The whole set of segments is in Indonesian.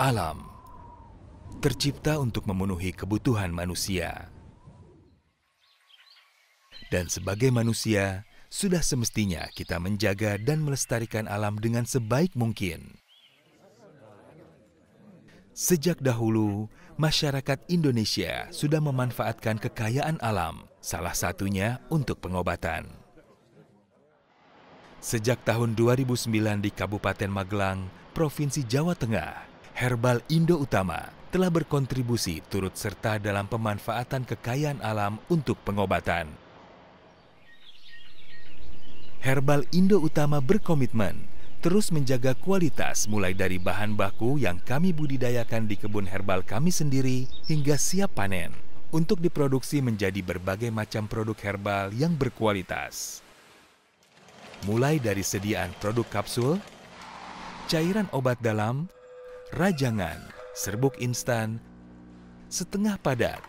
Alam tercipta untuk memenuhi kebutuhan manusia. Dan sebagai manusia, sudah semestinya kita menjaga dan melestarikan alam dengan sebaik mungkin. Sejak dahulu, masyarakat Indonesia sudah memanfaatkan kekayaan alam, salah satunya untuk pengobatan. Sejak tahun 2009 di Kabupaten Magelang, Provinsi Jawa Tengah, Herbal Indo Utama telah berkontribusi turut serta dalam pemanfaatan kekayaan alam untuk pengobatan. Herbal Indo Utama berkomitmen terus menjaga kualitas mulai dari bahan baku yang kami budidayakan di kebun herbal kami sendiri hingga siap panen untuk diproduksi menjadi berbagai macam produk herbal yang berkualitas. Mulai dari sediaan produk kapsul, cairan obat dalam, rajangan, serbuk instan, setengah padat,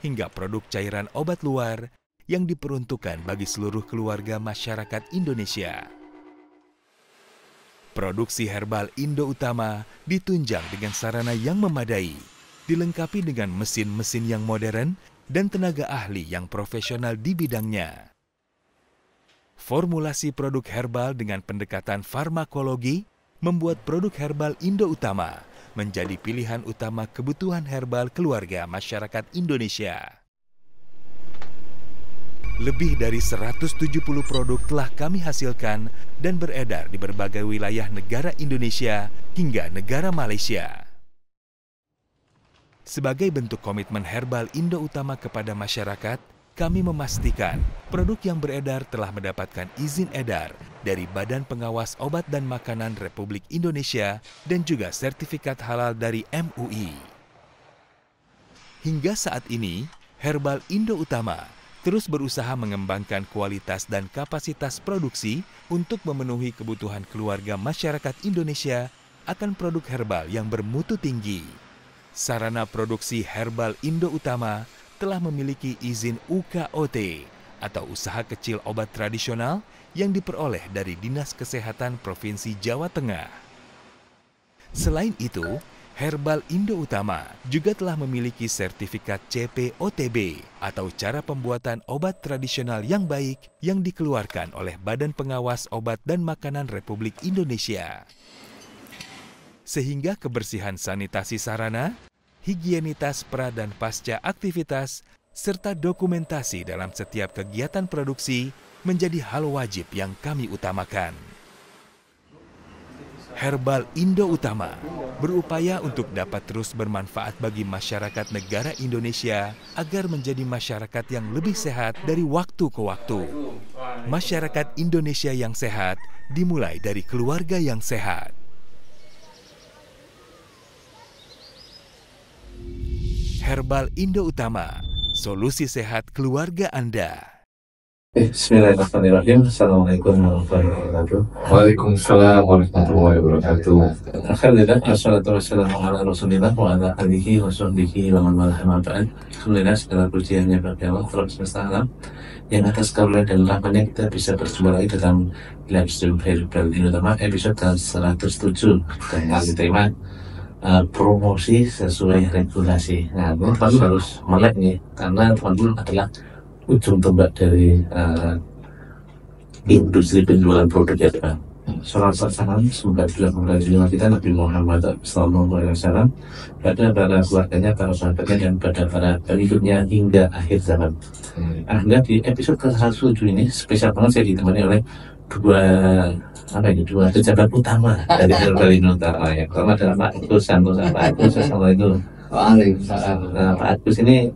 hingga produk cairan obat luar yang diperuntukkan bagi seluruh keluarga masyarakat Indonesia. Produksi Herbal Indo Utama ditunjang dengan sarana yang memadai, dilengkapi dengan mesin-mesin yang modern dan tenaga ahli yang profesional di bidangnya. Formulasi produk herbal dengan pendekatan farmakologi membuat produk Herbal Indo Utama menjadi pilihan utama kebutuhan herbal keluarga masyarakat Indonesia. Lebih dari 170 produk telah kami hasilkan dan beredar di berbagai wilayah negara Indonesia hingga negara Malaysia. Sebagai bentuk komitmen Herbal Indo Utama kepada masyarakat, kami memastikan produk yang beredar telah mendapatkan izin edar dari Badan Pengawas Obat dan Makanan Republik Indonesia dan juga sertifikat halal dari MUI. Hingga saat ini, Herbal Indo Utama terus berusaha mengembangkan kualitas dan kapasitas produksi untuk memenuhi kebutuhan keluarga masyarakat Indonesia akan produk herbal yang bermutu tinggi. Sarana produksi Herbal Indo Utama telah memiliki izin UKOT atau Usaha Kecil Obat Tradisional yang diperoleh dari Dinas Kesehatan Provinsi Jawa Tengah. Selain itu, Herbal Indo Utama juga telah memiliki sertifikat CPOTB atau cara pembuatan obat tradisional yang baik yang dikeluarkan oleh Badan Pengawas Obat dan Makanan Republik Indonesia. Sehingga kebersihan sanitasi sarana, higienitas pra dan pasca aktivitas, serta dokumentasi dalam setiap kegiatan produksi menjadi hal wajib yang kami utamakan. Herbal Indo Utama berupaya untuk dapat terus bermanfaat bagi masyarakat negara Indonesia agar menjadi masyarakat yang lebih sehat dari waktu ke waktu. Masyarakat Indonesia yang sehat dimulai dari keluarga yang sehat. Herbal Indo Utama, solusi sehat keluarga Anda. Bismillahirrahmanirrahim. Assalamualaikum warahmatullahi wabarakatuh. Waalaikumsalam warahmatullahi wabarakatuh. Alhamdulillah, wassalatu wassalamu ala rasulillah wa ala alihi wa sahbihi wa man walah ma ba'd. Alhamdulillah, segala pujiannya bagi Allah semesta alam yang atas karunia dan rahmatnya kita bisa berjumpa lagi dalam live stream Herbal Indo Utama episode 107 dengan tema promosi sesuai regulasi. Nah, teman-teman harus melek nih, karena teman-teman adalah ujung tombak dari industri penjualan produk herbal. Salam semoga dilakukan oleh kita Nabi Muhammad SAW pada para keluarganya, para sahabatnya, dan pada para pengikutnya hingga akhir zaman. Nah, di episode ke-107 ini spesial banget, saya ditemani oleh dua pejabat utama dari Herbal Indo Utama. Yang pertama adalah Pak Agus Santosa. Pak Agus, assalamualaikum. Waalaikumsalam. Nah, Pak Agus ini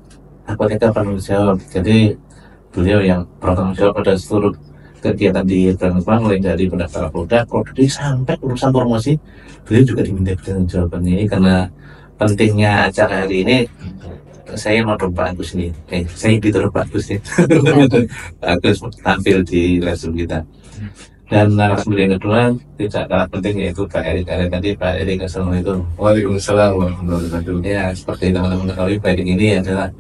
apoteker penanggung jawab. Jadi beliau yang bertanggung jawab pada seluruh kegiatan di Herbal Indo, mulai dari pendaftaran produk sampai urusan promosi. Beliau juga diminta bertanggung jawab ini karena pentingnya acara hari ini. Saya mau Pak Agus ini, saya dituruh Pak Agus nih. Pak Agus tampil di live stream kita. Dan narasumber yang kedua tidak kalah penting, yaitu Pak Erik. Tadi Pak Erik, assalamualaikum. Waalaikumsalam warahmatullahi wabarakatuh. Ya, seperti teman-teman ketahui, Pak Erik ini adalah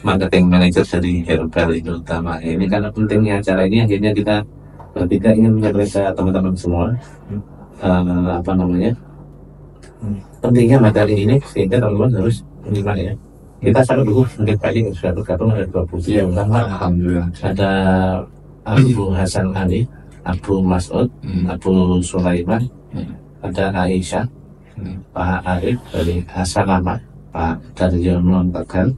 marketing manager dari Herbal Indo Utama. Ini karena pentingnya acara ini, akhirnya kita bertiga ingin menyampaikan teman-teman semua pentingnya materi ini sehingga teman-teman harus menerima ya. Kita sangat dulu mungkin Pak ini sudah bergabung ada 2 buku yang pertama Alhamdulillah. ada Abu Hasan Ali, Abu Mas'ud, Abu Sulaiman, ada Aisyah, Pak Arif dari Hasanama, Pak Daryono Tegal,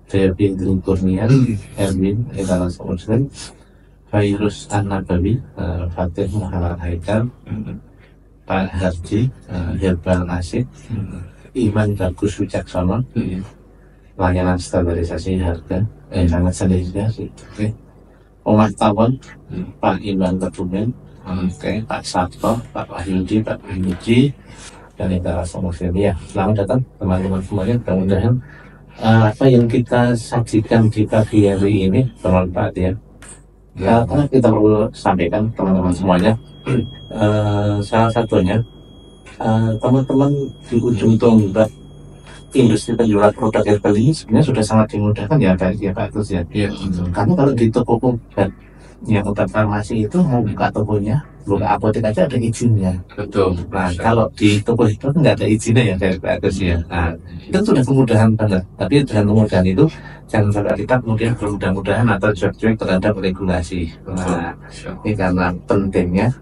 Dewi Kurnian, Erwin Etalas Muslim, Virus An-Nabawi, Fatih Muhammad Haikal, Pak Harji, Herbal Asik, Iman Bagus Wicaksono, layanan standarisasi harga, sangat standarisasi. Omar Tawon, Pak Iman Kebumen, Pak Sabto, Pak Wahyudi, Pak Wahyudi, dan Etalas Muslim. Ya, selamat datang teman-teman semuanya. Mudah-mudahan apa yang kita sajikan di pagi hari ini bermanfaat ya. Karena kita perlu sampaikan teman-teman semuanya. Salah satunya teman-teman di ujung tombak industri penjualan produk herbal ini sebenarnya sudah sangat dimudahkan ya Pak Agus ya. Iya. Karena kalau di toko obat yang obat farmasi itu mau buka tokonya, buka apotek aja ada izinnya. Betul. Nah kalau di toko itu nggak ada izinnya ya dari Pak Agus ya. Nah itu sudah kemudahan banget. Tapi dengan kemudahan itu jangan sampai kita kemudian bermudah-mudahan atau cuek-cuek terhadap regulasi. Nah ini karena pentingnya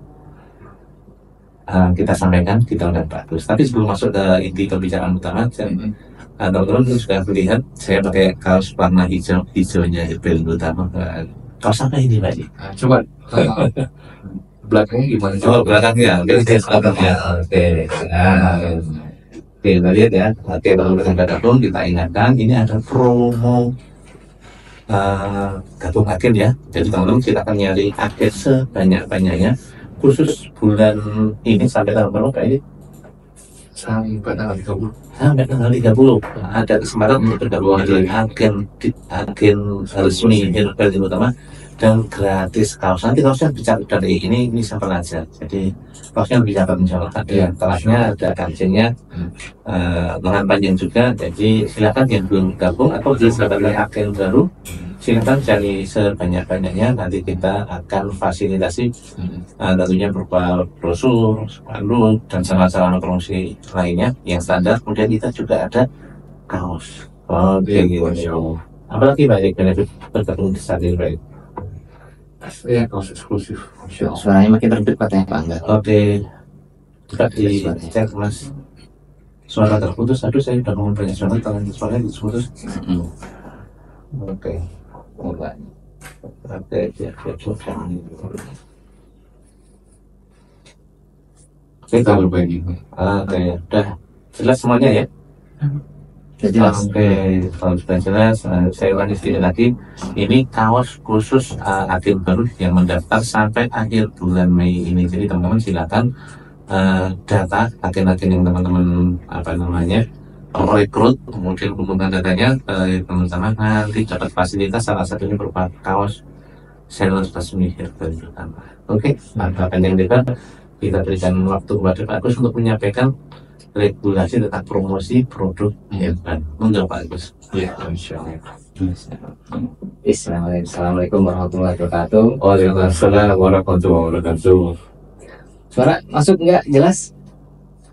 kita sampaikan kita udah bagus. Tapi sebelum masuk ke inti pembicaraan utama, teman-teman sudah melihat saya pakai kaos warna hijaunya Herbal Utama. Kaos apa ini Pak? Coba belakangnya gimana? Oh belakangnya, oke. Oke, kita lihat ya. Oke, teman-teman gabung kita ingatkan ini ada promo gabung agen ya. Jadi teman-teman kita akan nyari agen sebanyak-banyaknya. Khusus bulan ini sampai tanggal berapa ini? Sampai tanggal 30. Sampai tanggal 30 ada kesempatan untuk bergabung dengan agen resmi Herbal Utama dan gratis kaos. Nanti kaosnya bicara dari ini sampel aja. Jadi kaosnya lebih catat insya Allah. Ada kelasnya, ada kancingnya, lengan panjang juga. Jadi silakan yang belum gabung atau belum mendapatkan agen baru, silakan cari sebanyak-banyaknya. Nanti kita akan fasilitasi tentunya berupa brosur, spanduk, dan sarana promosi lainnya yang standar. Kemudian kita juga ada kaos. Oke, Masya Allah. apalagi banyak benefit bergabung di saat ini Pak? Ya, kaos eksklusif. Masya Allah. Suaranya makin redup katanya Pak Angga. Oke, coba dicek Mas. Suara terputus. Aduh, saya udah ngomong banyak suara, tangan suaranya terputus. Oke. Oke, siap. Kita berbagi. Oke, udah jelas semuanya ya. Jadi jelas. Oke, kalau sudah jelas, saya ulangi sedikit lagi. Ini kaos khusus agen baru yang mendaftar sampai akhir bulan Mei ini. Jadi teman-teman silakan data agen-agen yang teman-teman rekrut, kemudian kumpulkan datanya teman-teman nanti dapat fasilitas salah satunya berupa kaos sales resmi Herbal Utama. Oke, tanpa panjang lebar kita berikan waktu kepada Pak Agus untuk menyampaikan regulasi tentang promosi produk herbal. Monggo Pak Agus. Ya, Masya Allah. Assalamualaikum warahmatullahi wabarakatuh. Waalaikumsalam warahmatullahi wabarakatuh. Suara masuk nggak jelas?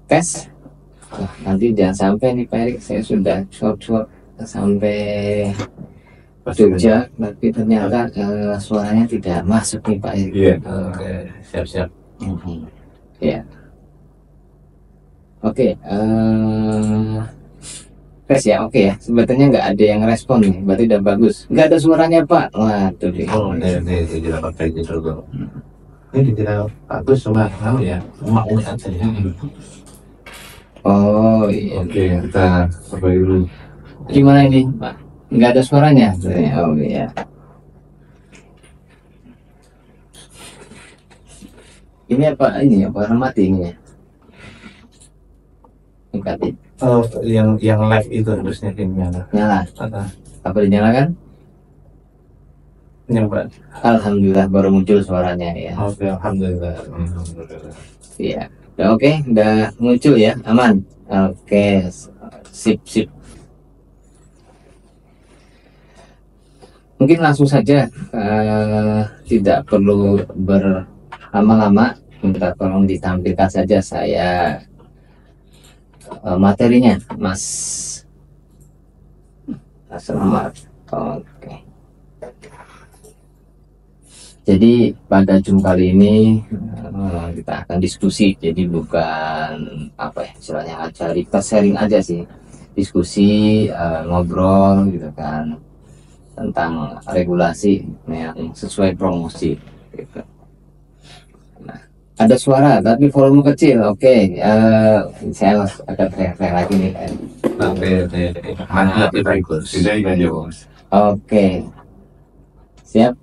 Tes. Wah, nanti jangan sampai nih Pak Erik, saya sudah short sampai Jogja, tapi ternyata suaranya tidak masuk nih Pak Erik. Iya. Oke, siap-siap. Ya. Oke, tes ya, oke ya. Sebetulnya nggak ada yang respon nih, berarti udah bagus. Nggak ada suaranya Pak. Waduh deh. Oh, ini tidak pakai gitu dulu. Ini tidak bagus cuma tahu ya, maknya aja ya. Oh iya. Oke, kita berbagi dulu. Gimana ini Pak? Nggak ada suaranya? Oh iya. Ini apa ini? Apa mati ini ya? Tingkatin. Oh, yang live itu harusnya dinyala. Nyala. Apa? Apa dinyalakan? Nyoba. Alhamdulillah baru muncul suaranya ya. Oke, alhamdulillah. Iya. Udah oke, udah muncul ya, aman. Oke, sip. Mungkin langsung saja, tidak perlu berlama-lama. Minta tolong ditampilkan saja saya materinya, Mas Selamat. Oke. Jadi pada Zoom kali ini kita akan diskusi. Jadi bukan apa ya istilahnya aja, kita sharing aja sih, diskusi ngobrol gitu kan tentang regulasi yang sesuai promosi. Gitu. Nah, ada suara tapi volume kecil. Oke, saya akan teriak-teriak lagi nih kan. Nanti bagus. Tidak aja bos. Oke, siap.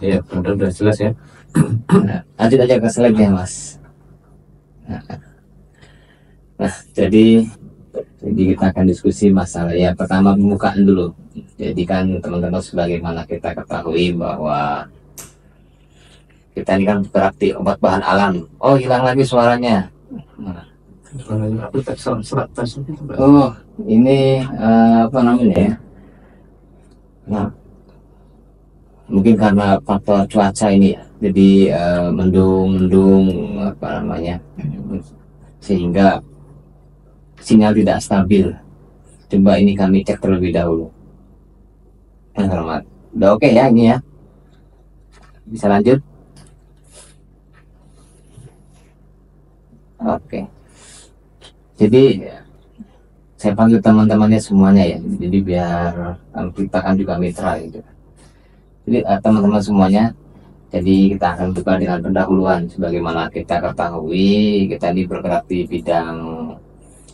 Ya, udah jelas ya. Lanjut aja ke slide-nya, Mas. Nah, jadi kita akan diskusi masalah ya pertama pembukaan dulu. Jadi kan teman-teman sebagaimana kita ketahui bahwa kita ini kan bergerak di obat bahan alam. Oh, hilang lagi suaranya. Oh, ini apa namanya ya? Nah, mungkin karena faktor cuaca ini ya. Jadi mendung apa namanya? Sehingga sinyal tidak stabil. Coba ini kami cek terlebih dahulu. Selamat. Udah oke ya ini ya. Bisa lanjut? Oke. Jadi saya panggil teman-temannya semuanya ya. Jadi biar kita kan juga mitra gitu. Jadi teman-teman semuanya. Jadi kita akan buka dengan pendahuluan. Sebagaimana kita ketahui, kita ini bergerak di bidang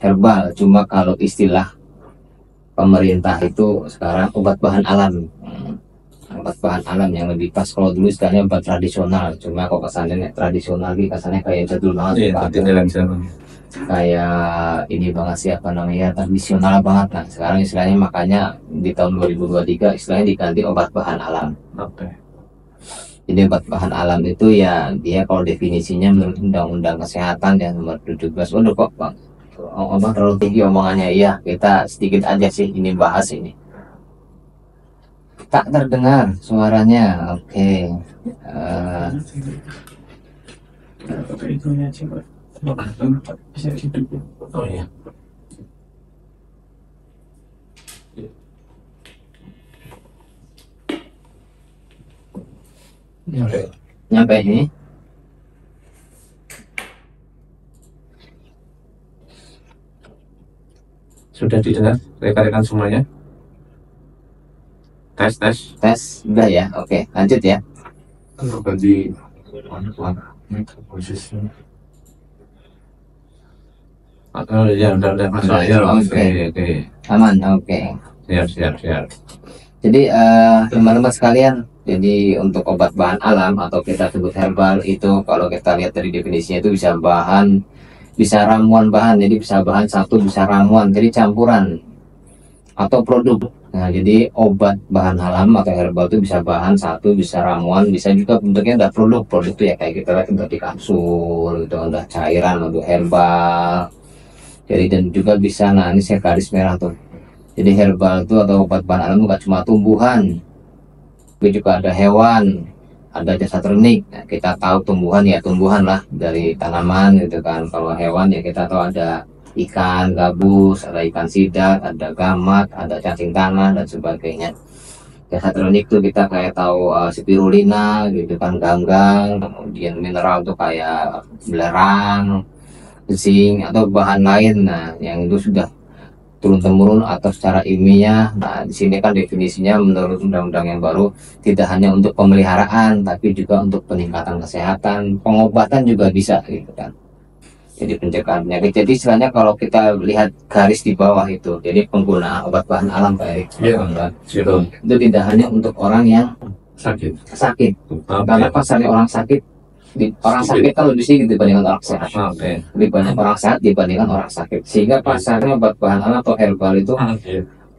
herbal. Cuma kalau istilah pemerintah itu sekarang obat bahan alam. Obat bahan alam yang lebih pas. Kalau dulu istilahnya obat tradisional. Cuma kok kesannya tradisional lagi kesannya kayak jadul banget. Kayak ini banget siapa namanya, tradisional banget. Nah sekarang istilahnya makanya di tahun 2023 istilahnya diganti obat bahan alam. Oke. Jadi obat bahan alam itu ya dia kalau definisinya menurut Undang-Undang Kesehatan yang nomor 17. Waduh kok Bang Omong terlalu tinggi omongannya. Iya kita sedikit aja sih ini bahas ini. Tak terdengar suaranya. Oke. Oh iya. Nyampe ini. Sudah didengar rekan-rekan semuanya? Tes. Udah ya. Oke lanjut ya. Kalau tadi posisinya Oh ya, udah masuk ya. Oke. Aman. Oke. Siap. Jadi teman-teman sekalian, jadi untuk obat bahan alam atau kita sebut herbal itu kalau kita lihat dari definisinya itu bisa ramuan bahan. Jadi bisa bahan satu, bisa ramuan, jadi campuran atau produk. Nah jadi obat bahan alam atau herbal itu bisa bahan satu, bisa ramuan, bisa juga bentuknya udah produk itu ya kayak kita lihat udah di kapsul, itu udah cairan untuk herbal. Jadi dan juga bisa, nah ini saya garis merah tuh. Jadi herbal itu atau obat bahan alam bukan cuma tumbuhan, tapi juga ada hewan, ada jasad renik. Nah, kita tahu tumbuhan ya tumbuhan lah dari tanaman gitu kan. Kalau hewan ya kita tahu ada ikan gabus, ada ikan sidat, ada gamat, ada cacing tanah dan sebagainya. Jasad renik tuh kita kayak tahu spirulina gitu kan, ganggang, kemudian mineral tuh kayak belerang, zinc atau bahan lain. Nah yang itu sudah turun-temurun atau secara ilmiah. Nah di sini kan definisinya menurut undang-undang yang baru tidak hanya untuk pemeliharaan tapi juga untuk peningkatan kesehatan, pengobatan juga bisa gitu kan. Jadi pencegahan penyakit. Jadi istilahnya kalau kita lihat garis di bawah itu, jadi penggunaan obat bahan alam Pak Erik. Itu tidak hanya untuk orang yang sakit. Karena pasarnya orang sakit. Orang sakit kan lebih sedikit dibandingkan orang sehat. Lebih banyak orang sehat dibandingkan orang sakit. Sehingga pasarnya obat bahan alam atau herbal itu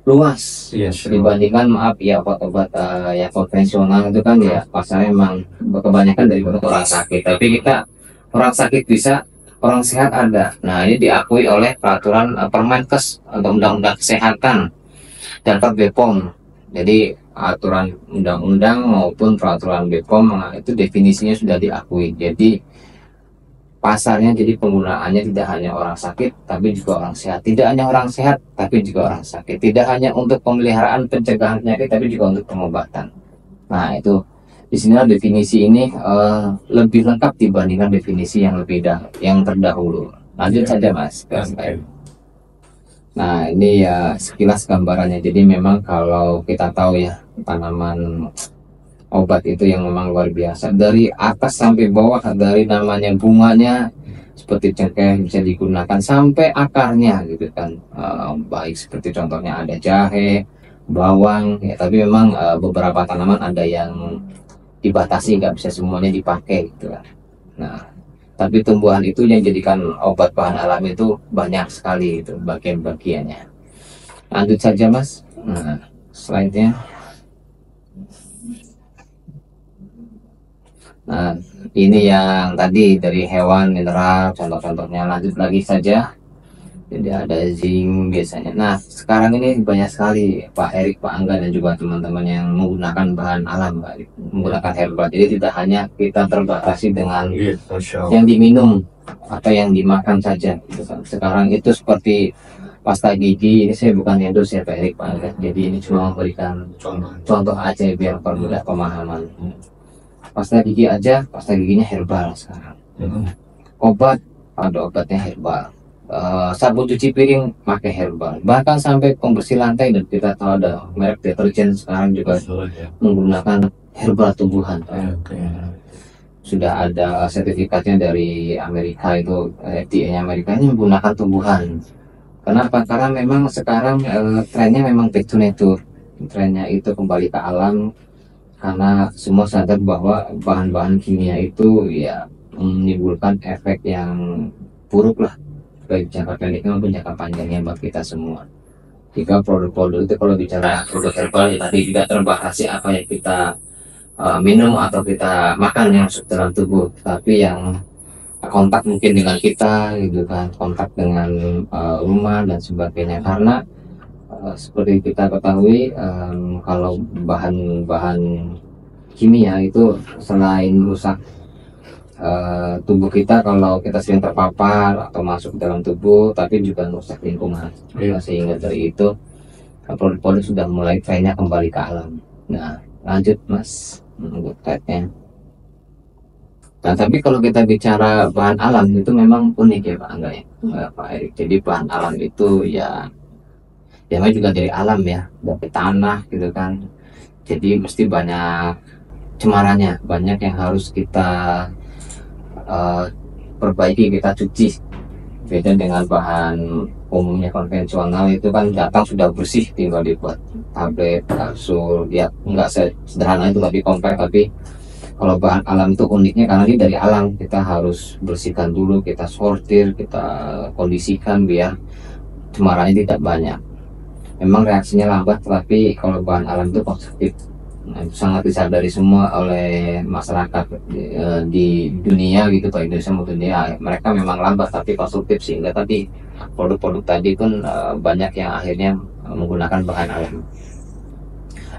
luas dibandingkan obat-obat ya konvensional itu kan ya pasarnya memang kebanyakan dari orang sakit. Tapi kita orang sakit bisa, orang sehat ada. Nah ini diakui oleh peraturan Permenkes atau Undang-Undang Kesehatan dan Bepom. Jadi aturan undang-undang maupun peraturan BPOM itu definisinya sudah diakui. Jadi pasarnya, jadi penggunaannya tidak hanya orang sakit tapi juga orang sehat, tidak hanya orang sehat tapi juga orang sakit, tidak hanya untuk pemeliharaan pencegahan penyakit tapi juga untuk pengobatan. Nah itu di sini definisi ini lebih lengkap dibandingkan definisi yang yang terdahulu. Lanjut saja Mas. Nah ini ya sekilas gambarannya. Jadi memang kalau kita tahu ya, tanaman obat itu yang memang luar biasa, dari atas sampai bawah, dari namanya bunganya seperti cengkeh bisa digunakan sampai akarnya gitu kan. Baik seperti contohnya ada jahe, bawang ya, tapi memang beberapa tanaman ada yang dibatasi, nggak bisa semuanya dipakai gitu kan. Nah tapi tumbuhan itu yang jadikan obat bahan alami itu banyak sekali itu bagian-bagiannya. Lanjut saja Mas. Nah slide-nya. Nah ini yang tadi dari hewan, mineral, contoh-contohnya. Lanjut lagi saja. Jadi ada zinc biasanya. Nah sekarang ini banyak sekali Pak Erik, Pak Angga dan juga teman-teman yang menggunakan bahan alam, Pak Erik, menggunakan herbal. Jadi tidak hanya kita terbatasi dengan yang diminum atau yang dimakan saja gitu kan. Sekarang itu seperti pasta gigi, ini saya bukan endorse ya Pak Erik, Pak Angga. Jadi ini cuma memberikan contoh aja biar permudah pemahaman. Pasta gigi aja, pasta giginya herbal sekarang. Obat, ada obatnya herbal. Sabun cuci piring pakai herbal, bahkan sampai pembersih lantai, dan kita tahu ada merek deterjen sekarang juga menggunakan herbal tumbuhan. Sudah ada sertifikatnya dari Amerika, itu FDA-nya Amerika, ini menggunakan tumbuhan. Kenapa? Karena memang sekarang trennya memang back to nature, trennya itu kembali ke alam, karena semua sadar bahwa bahan-bahan kimia itu ya menimbulkan efek yang buruk lah, baik jangka pendeknya maupun jangka panjangnya buat kita semua. Jika produk-produk itu, kalau bicara produk herbal ya tadi tidak terbatasi apa yang kita minum atau kita makan yang masuk dalam tubuh, tapi yang kontak mungkin dengan kita gitu kan, kontak dengan rumah dan sebagainya. Karena seperti kita ketahui, kalau bahan-bahan kimia itu selain merusak tubuh kita, kalau kita sering terpapar atau masuk dalam tubuh, tapi juga merusak lingkungan. Sehingga dari itu produk-produk sudah mulai trennya kembali ke alam. Nah lanjut Mas untuk slide-nya. Nah tapi kalau kita bicara bahan alam itu memang unik ya Pak Angga ya, Pak Erik. Jadi bahan alam itu ya memang juga dari alam ya, dari tanah gitu kan. Jadi mesti banyak cemarannya, banyak yang harus kita perbaiki, kita cuci. Beda dengan bahan umumnya konvensional, itu kan datang sudah bersih, tinggal dibuat tablet, kapsul, ya enggak sederhana itu, tapi kompak. Tapi kalau bahan alam itu uniknya karena ini dari alam, kita harus bersihkan dulu, kita sortir, kita kondisikan biar cemarannya tidak banyak. Memang reaksinya lambat, tapi kalau bahan alam itu positif. Nah, itu sangat disadari semua oleh masyarakat di dunia gitu, Pak Indonesia maupun dunia. Mereka memang lambat tapi konstruktif, sehingga tadi produk-produk tadi pun banyak yang akhirnya menggunakan bahan alam.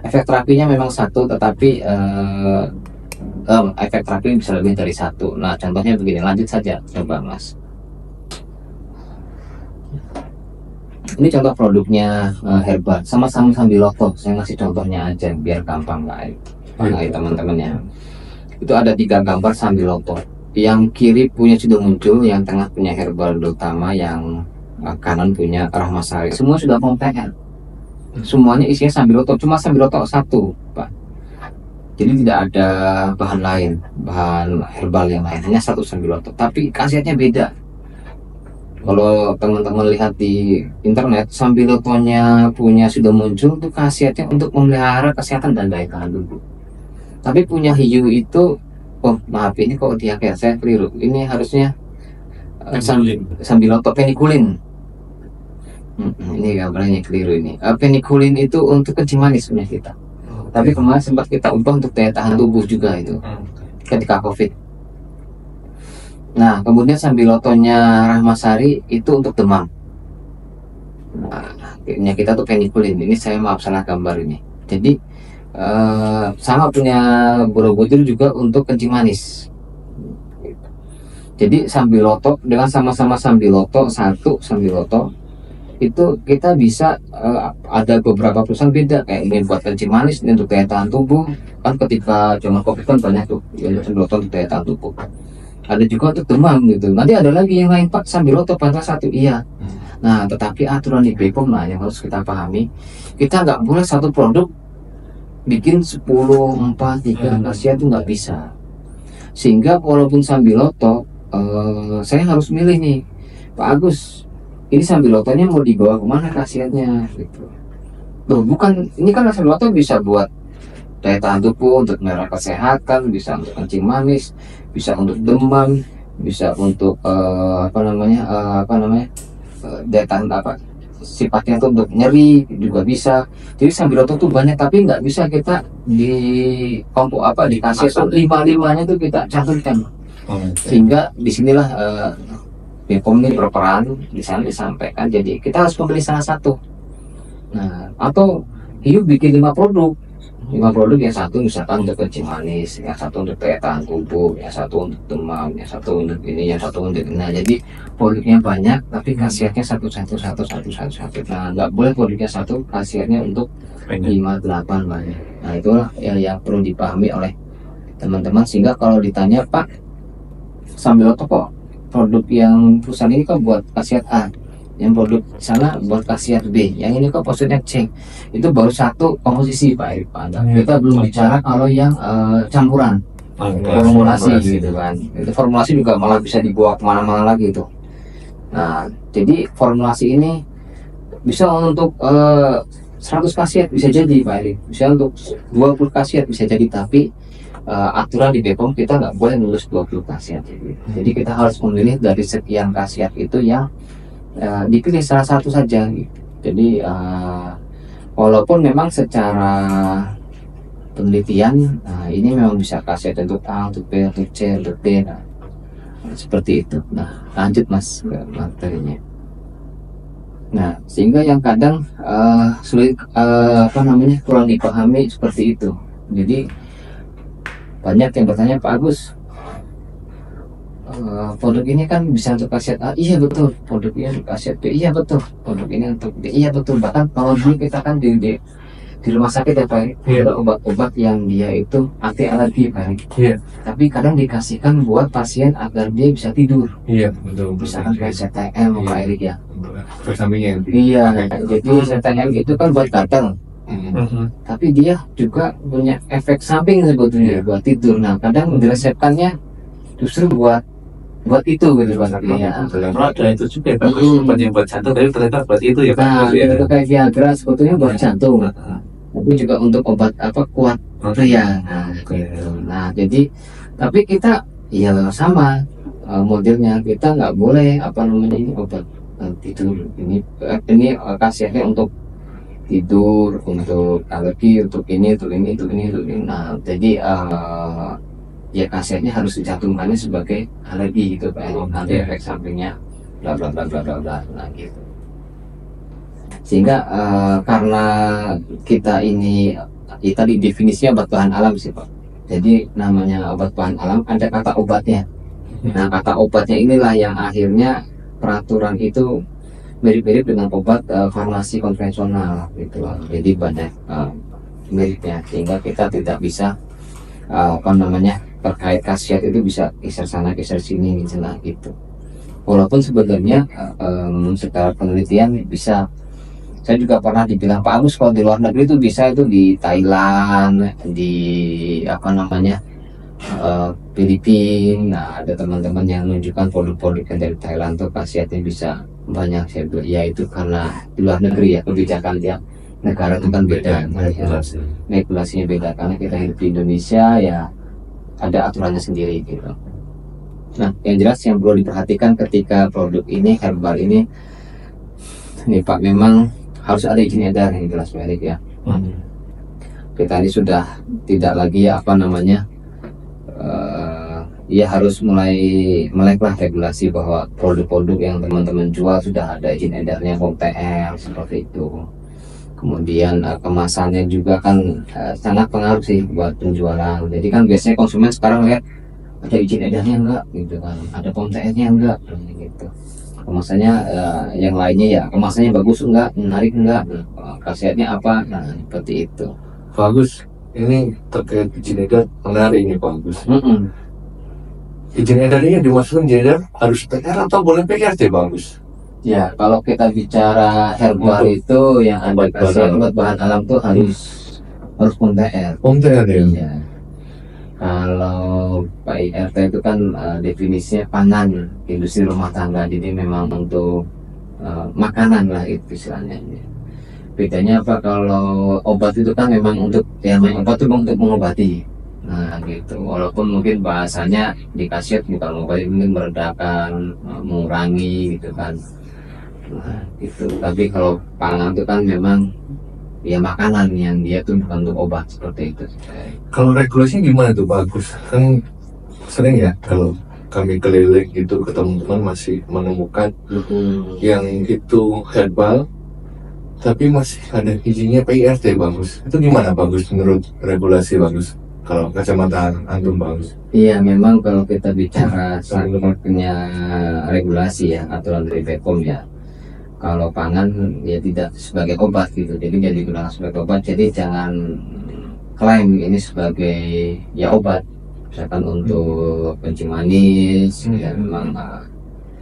Efek terapinya memang satu, tetapi efek terapi bisa lebih dari satu. Nah contohnya begini, lanjut saja coba Mas. Ini contoh produknya herbal, sama-sama Sambiloto. Saya ngasih contohnya aja biar gampang guys, teman-temannya. Itu ada 3 gambar Sambiloto. Yang kiri punya Sido Muncul, yang tengah punya herbal utama, yang kanan punya Rahmasari. Semua sudah komplek. Semuanya isinya Sambiloto, cuma Sambiloto satu, Pak. Jadi tidak ada bahan lain, bahan herbal yang lain, hanya satu Sambiloto. Tapi khasiatnya beda. Kalau teman-teman lihat di internet, Sambilotonya punya Sido Muncul itu khasiatnya untuk memelihara kesehatan dan daya tahan tubuh. Tapi punya hiu itu, oh maaf ini kok diakai, saya keliru. Ini harusnya Sambiloto penikulin. Ini gambarnya keliru ini. Penikulin itu untuk kencing manis punya kita. Tapi kemarin sempat kita ubah untuk daya tahan tubuh juga itu ketika COVID. Nah kemudian Sambilotonya Rahmasari itu untuk demam. Nah akhirnya kita tuh penikulin. Ini saya maaf salah gambar ini. Jadi sama punya Borobudur juga untuk kencing manis. Jadi Sambiloto dengan sama-sama Sambiloto, satu Sambiloto itu kita bisa ada beberapa perusahaan beda, kayak ini buat kencing manis, ini untuk daya tahan tubuh. Kan ketika zaman COVID kan banyak tuh yang Sambiloto untuk daya tahan tubuh. Ada juga untuk demam gitu. Nanti ada lagi yang lain, Pak, Sambiloto pantas satu, iya. Nah, tetapi aturan di BPOM lah yang harus kita pahami, kita nggak boleh satu produk bikin 10, 4, 3 khasiat itu nggak bisa. Sehingga walaupun Sambiloto, saya harus milih nih, Pak Agus, ini Sambilotonya mau dibawa kemana khasiatnya gitu. Loh, bukan, ini kan Sambiloto bisa buat daya tahan tubuh, untuk merah kesehatan, bisa untuk kencing manis, bisa untuk demam, bisa untuk daya tahan sifatnya itu untuk nyeri juga bisa. Jadi Sambiloto tuh banyak, tapi nggak bisa kita dikasih tuh lima-limanya tuh kita cantumkan. Sehingga disinilah BPOM ini berperan, di sana disampaikan. Jadi kita harus memilih salah satu. Nah, atau Hiu bikin 5 produk, yang satu misalkan untuk kencing manis, yang satu untuk daya tahan tubuh, yang satu untuk demam, yang satu untuk ini, yang satu untuk ini. Nah, jadi produknya banyak, tapi khasiatnya satu. Nah, nggak boleh produknya satu, khasiatnya untuk 5, 8 banyak. Nah, itulah yang perlu dipahami oleh teman-teman. Sehingga kalau ditanya, Pak, Sambiloto kok produk yang perusahaan ini kok buat khasiat A, yang produk sana buat khasiat B, yang ini kok positifnya C. Itu baru satu komposisi, Pak Erik. Kita belum bicara kalau yang campuran formulasi gitu kan. Itu formulasi juga malah bisa dibawa kemana-mana lagi itu. Nah, jadi formulasi ini bisa untuk 100 khasiat bisa jadi, Pak Erik. Bisa untuk 20 khasiat bisa jadi, tapi aturan di BPOM kita nggak boleh nulis 20 khasiat. Jadi kita harus memilih dari sekian khasiat itu yang dipilih salah satu saja. Jadi walaupun memang secara penelitian ini memang bisa khasiat untuk A, untuk B, untuk C, untuk D, seperti itu. Nah, lanjut Mas ke materinya. Nah, sehingga yang kadang sulit kurang dipahami seperti itu. Jadi banyak yang bertanya, Pak Agus, produk ini kan bisa untuk khasiat A, iya betul. Produk ini untuk khasiat B, iya betul. Produk ini untuk D, iya betul. Bahkan kalau dulu kita kan di rumah sakit ya, Pak, ada obat-obat yang dia itu anti alergi, Pak. Tapi kadang dikasihkan buat pasien agar dia bisa tidur. Iya, betul. Misalkan kayak CTM, Pak Erik ya. Efek sampingnya. Iya, jadi CTM itu kan buat gatal. Tapi dia juga punya efek samping sebetulnya buat tidur. Nah, kadang diresepkannya justru buat itu gitu, Pak. Iya. Ada itu juga Pak, obat yang buat jantung, tapi ternyata buat itu ya Pak. Nah, itu kayak Viagra sebetulnya buat jantung. Tapi juga untuk obat kuat pria. Nah, gitu. Nah, jadi tapi kita ya sama modelnya, kita nggak boleh ini obat tidur. Ini khasiatnya untuk tidur, untuk alergi, untuk ini. Nah, jadi ya khasiatnya harus dicantumkannya sebagai alergi gitu, Pak. Nanti efek sampingnya bla bla bla bla bla bla. Nah, gitu. Sehingga karena kita ini tadi definisinya obat bahan alam sih, Pak. Jadi namanya obat bahan alam ada kata obatnya. Nah, kata obatnya inilah yang akhirnya peraturan itu mirip-mirip dengan obat farmasi konvensional gitu. Jadi banyak miripnya, sehingga kita tidak bisa terkait khasiat itu bisa geser sana geser sini gitu. Walaupun sebenarnya secara penelitian bisa. Saya juga pernah dibilang, Pak Agus, kalau di luar negeri itu bisa, itu di Thailand, di Filipina. Nah, ada teman-teman yang menunjukkan produk-produk yang dari Thailand tuh khasiatnya bisa banyak. Saya bilang, ya itu karena di luar negeri ya, kebijakan tiap negara itu kan beda, regulasinya beda. Karena kita hidup di Indonesia ya ada aturannya sendiri gitu. Nah, yang jelas yang perlu diperhatikan ketika produk ini, herbal ini Pak, memang harus ada izin edar yang jelas, Pak Erik ya. Kita ini sudah tidak lagi ya harus mulai meleklah regulasi bahwa produk-produk yang teman-teman jual sudah ada izin edarnya, POM TL seperti itu. Kemudian kemasannya juga kan sangat pengaruh sih buat penjualan. Jadi kan biasanya konsumen sekarang lihat ada izin edarnya enggak gitu kan, ada POM TR-nya enggak gitu. Kemasannya yang lainnya ya kemasannya bagus enggak, menarik enggak, khasiatnya apa, nah seperti itu. Bagus. Ini terkait izin edar menarik ini Pak Agus. Izin edar ini dimasukkan izin edar harus PR atau boleh PRT Pak Agus? Ya, kalau kita bicara herbal itu yang ada khasiat obat bahan alam tuh harus POM TR. POM TR ya? Iya. Kalau PIRT itu kan definisinya pangan industri rumah tangga, jadi memang untuk makanan lah itu istilahnya. Bedanya apa kalau obat itu kan memang untuk yang obat itu untuk mengobati. Nah gitu, walaupun mungkin bahasanya di khasiat bukan mengobati, mungkin meredakan, mengurangi gitu kan. Nah, gitu. Tapi kalau pangan itu kan memang ya makanan yang dia tuh bukan untuk obat seperti itu. Kalau regulasinya gimana tuh Pak Agus? Kan sering ya kalau kami keliling gitu ke teman-teman masih menemukan yang itu herbal tapi masih ada izinnya PIRT Bagus. Itu gimana Bagus menurut regulasi Bagus? Kalau kacamata antum Bagus? Iya, memang kalau kita bicara punya regulasi ya, aturan dari BPOM ya. Kalau pangan ya tidak sebagai obat gitu, jadi jadi digunakan sebagai obat. Jadi jangan klaim ini sebagai ya obat. Misalkan untuk kencing manis, ya memang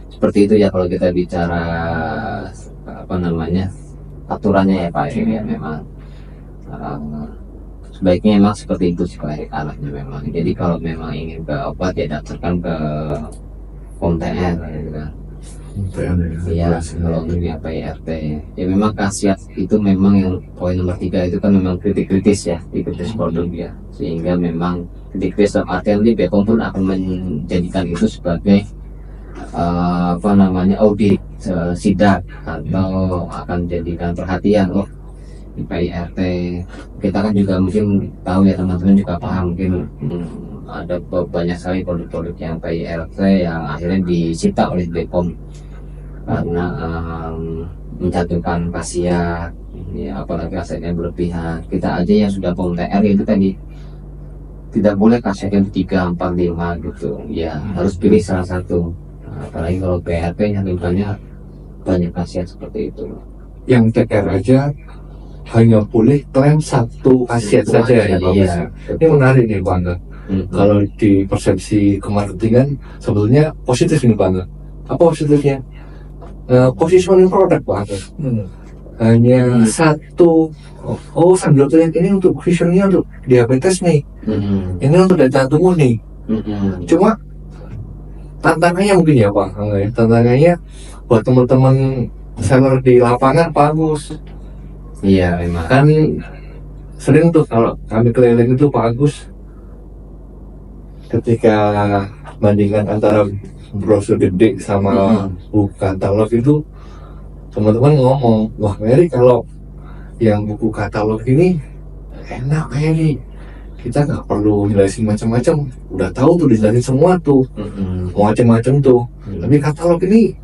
seperti itu ya kalau kita bicara apa namanya aturannya ya Pak Erik ya memang sebaiknya memang seperti itu sih Pak Erik arahnya memang. Jadi kalau memang ingin ke obat ya daftarkan ke POM TR gitu kan. Iya, kalau untuk yang PIRT ya memang khasiat itu memang yang poin nomor 3 itu kan memang kritis ya di kritis produk ya, sehingga memang kritis dalam artian di BPOM pun akan menjadikan itu sebagai apa namanya audit sidak atau akan jadikan perhatian. Oh di PIRT kita kan juga mungkin tahu ya teman-teman juga paham mungkin ada banyak sekali produk-produk yang PIRT yang akhirnya disita oleh BPOM karena mencantumkan khasiat ya, apalagi khasiatnya berlebihan. Kita aja yang sudah POM TR itu tadi tidak boleh khasiatnya 3, 4, 5 gitu ya, harus pilih salah satu. Apalagi kalau PIRT cantumkannya banyak khasiat seperti itu. Yang TR aja hanya boleh klaim satu khasiat saja ya Bagus. Iya. Ini menarik nih Bang. Kalau di persepsi kemarketingan sebetulnya positif nih Bang. Apa positifnya? Positioning produk Bang. Hanya satu. Oh sambil tulis ini untuk positioningnya untuk diabetes nih. Ini untuk daya jantung nih. Cuma tantangannya mungkin ya Pak. Tantangannya buat teman-teman seller di lapangan bagus. Iya memang. Kan sering tuh kalau kami keliling itu Pak Agus ketika bandingkan antara brosur gede sama buku katalog itu teman-teman ngomong, wah Mary kalau yang buku katalog ini enak Mary, kita nggak perlu jelasin macam-macam, udah tahu tuh dijelasin semua tuh macam-macam tuh. Tapi katalog ini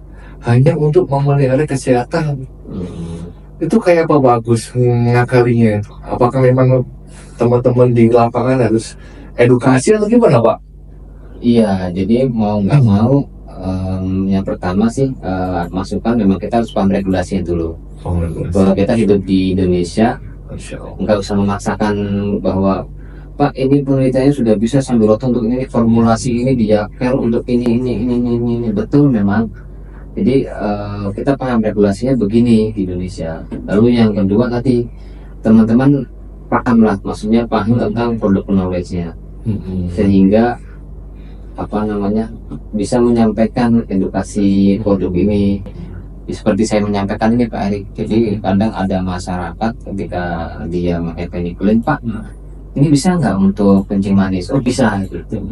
hanya untuk memelihara kesehatan. Itu kayak apa Bagus ngakalinya? Apakah memang teman-teman di lapangan harus edukasi atau gimana Pak? Iya, jadi mau nggak mau yang pertama sih masukan memang kita harus paham regulasinya dulu. Bahwa kita hidup di Indonesia, nggak usah memaksakan bahwa Pak ini penelitiannya sudah bisa sambil untuk ini formulasi ini dia care untuk ini betul memang. Jadi kita paham regulasinya begini di Indonesia. Lalu yang kedua tadi teman-teman paham lah, maksudnya paham tentang produk knowledge-nya, sehingga apa namanya bisa menyampaikan edukasi produk ini seperti saya menyampaikan ini Pak Erik. Jadi kadang ada masyarakat ketika dia pakai penikulin, Pak ini bisa nggak untuk kencing manis? Oh bisa gitu.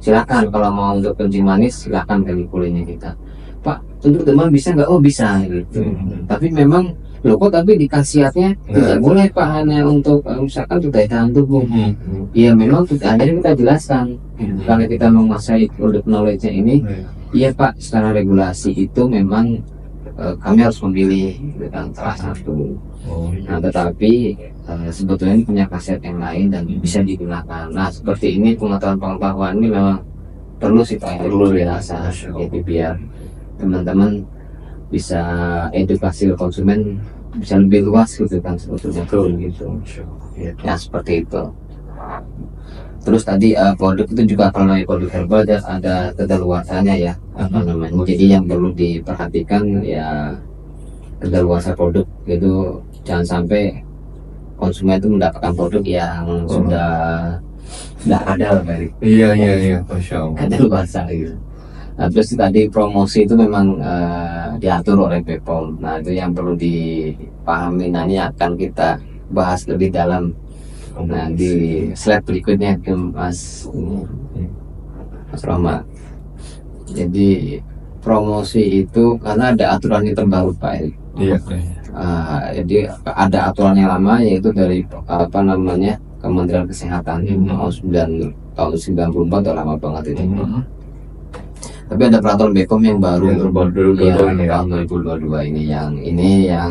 Silakan kalau mau untuk kencing manis silakan penikulinnya kita. Pak untuk demam bisa nggak? Oh bisa gitu. Tapi memang loh kok tapi di khasiatnya tidak boleh Pak hanya untuk misalkan untuk daya tahan tubuh. Ya memang akhirnya kita jelaskan kalau kita menguasai produk knowledge-nya ini, iya Pak secara regulasi itu memang kami harus memilih dengan salah satu Oh, Nah, tetapi sebetulnya ini punya khasiat yang lain dan bisa digunakan. Nah, seperti ini pengetahuan-pengetahuan ini memang perlu sih Pak Erik, Perlu ya. dirasa. Masya Allah. Jadi biar teman-teman bisa edukasi konsumen bisa lebih luas gitu kan sebetulnya gitu. Masya Allah. Iya. Ya seperti itu. Terus tadi produk itu juga kalau namanya produk herbal ada kedaluarsanya ya, apa namanya. Jadi yang perlu diperhatikan ya kedaluarsa produk gitu, jangan sampai konsumen itu mendapatkan produk yang sudah ada lah Pak Erik. Iya, Masya Allah. Kedaluarsa gitu. Nah, terus tadi promosi itu memang diatur oleh BPOM. Nah, itu yang perlu dipahami. Nah, ini akan kita bahas lebih dalam. Nah, di slide berikutnya ke Mas Roma. Jadi promosi itu karena ada aturan yang terbaru Pak Erik. Iya. Jadi ada aturan yang lama yaitu dari apa namanya Kementerian Kesehatan tahun 94 udah lama banget itu. Tapi ada peraturan BPOM yang baru Yang terbaru tahun 2022 ini yang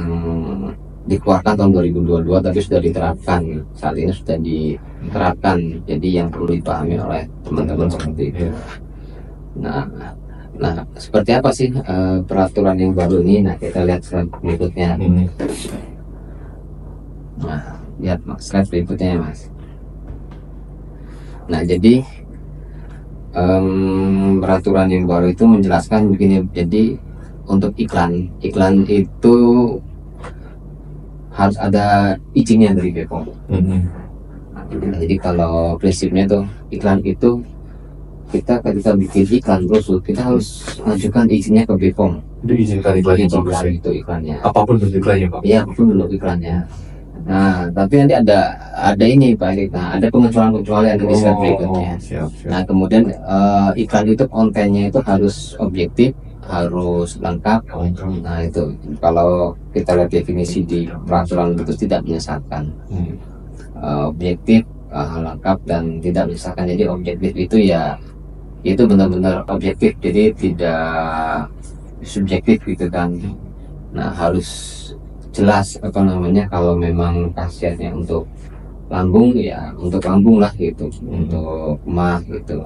dikeluarkan tahun 2022 tapi sudah diterapkan, saat ini sudah diterapkan, jadi yang perlu dipahami oleh teman-teman seperti itu. Nah seperti apa sih peraturan yang baru ini? Nah, kita lihat slide berikutnya. Nah, lihat slide berikutnya ya Mas. Nah, jadi peraturan yang baru itu menjelaskan begini. Jadi untuk iklan itu harus ada izinnya dari BPOM. Jadi kalau prinsipnya tuh iklan itu kita ketika bikin iklan brosur kita harus mengajukan izinnya ke BPOM. Itu izinkan iklannya bagus ya? Itu iklannya. Apapun bentuk iklannya Pak? Iya, apapun bentuk iklannya. Nah, tapi nanti ada ini Pak Erik. Nah, ada pengecualian di slide berikutnya. Siap. Nah, kemudian iklan itu kontennya itu harus objektif, harus lengkap. Nah, itu kalau kita lihat definisi di peraturan itu tidak menyesatkan. Objektif, lengkap dan tidak menyesatkan. Jadi objektif itu ya itu benar-benar objektif, jadi tidak subjektif gitu kan. Nah, harus jelas apa namanya, kalau memang khasiatnya untuk lambung ya untuk lambung lah gitu, untuk mah gitu.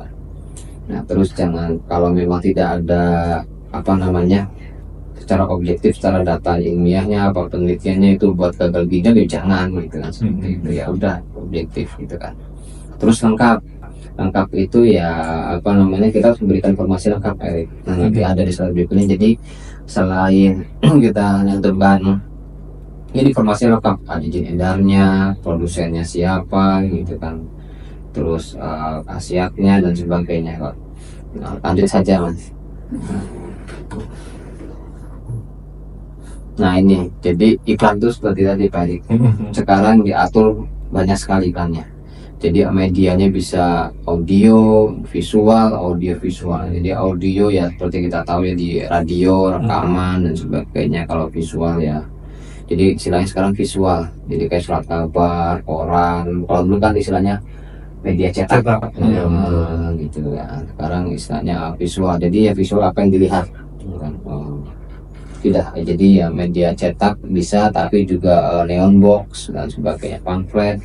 Nah, terus jangan kalau memang tidak ada apa namanya secara objektif, secara data ilmiahnya apa penelitiannya itu buat gagal ginjal ya jangan gitu kan, seperti itu ya udah objektif gitu kan. Terus lengkap itu ya apa namanya kita harus memberikan informasi lengkap Erik. Nah, nanti ada di slide berikutnya. Jadi selain kita nyentuhkan ini informasi lengkap, ada izin edarnya, produsennya siapa gitu kan, terus khasiatnya dan sebagainya kok. Nah, lanjut saja Mas. Nah, ini jadi iklan itu seperti tadi Pak Erik. Sekarang diatur banyak sekali iklannya. Jadi medianya bisa audio visual. Jadi audio ya seperti kita tahu ya di radio, rekaman dan sebagainya. Kalau visual ya, jadi istilahnya sekarang visual. Jadi kayak surat kabar, koran. Kalau dulu kan istilahnya media cetak. Gitu ya. Sekarang istilahnya visual. Jadi ya visual apa yang dilihat. Tidak, jadi ya media cetak bisa, tapi juga neon box dan sebagainya, pamflet.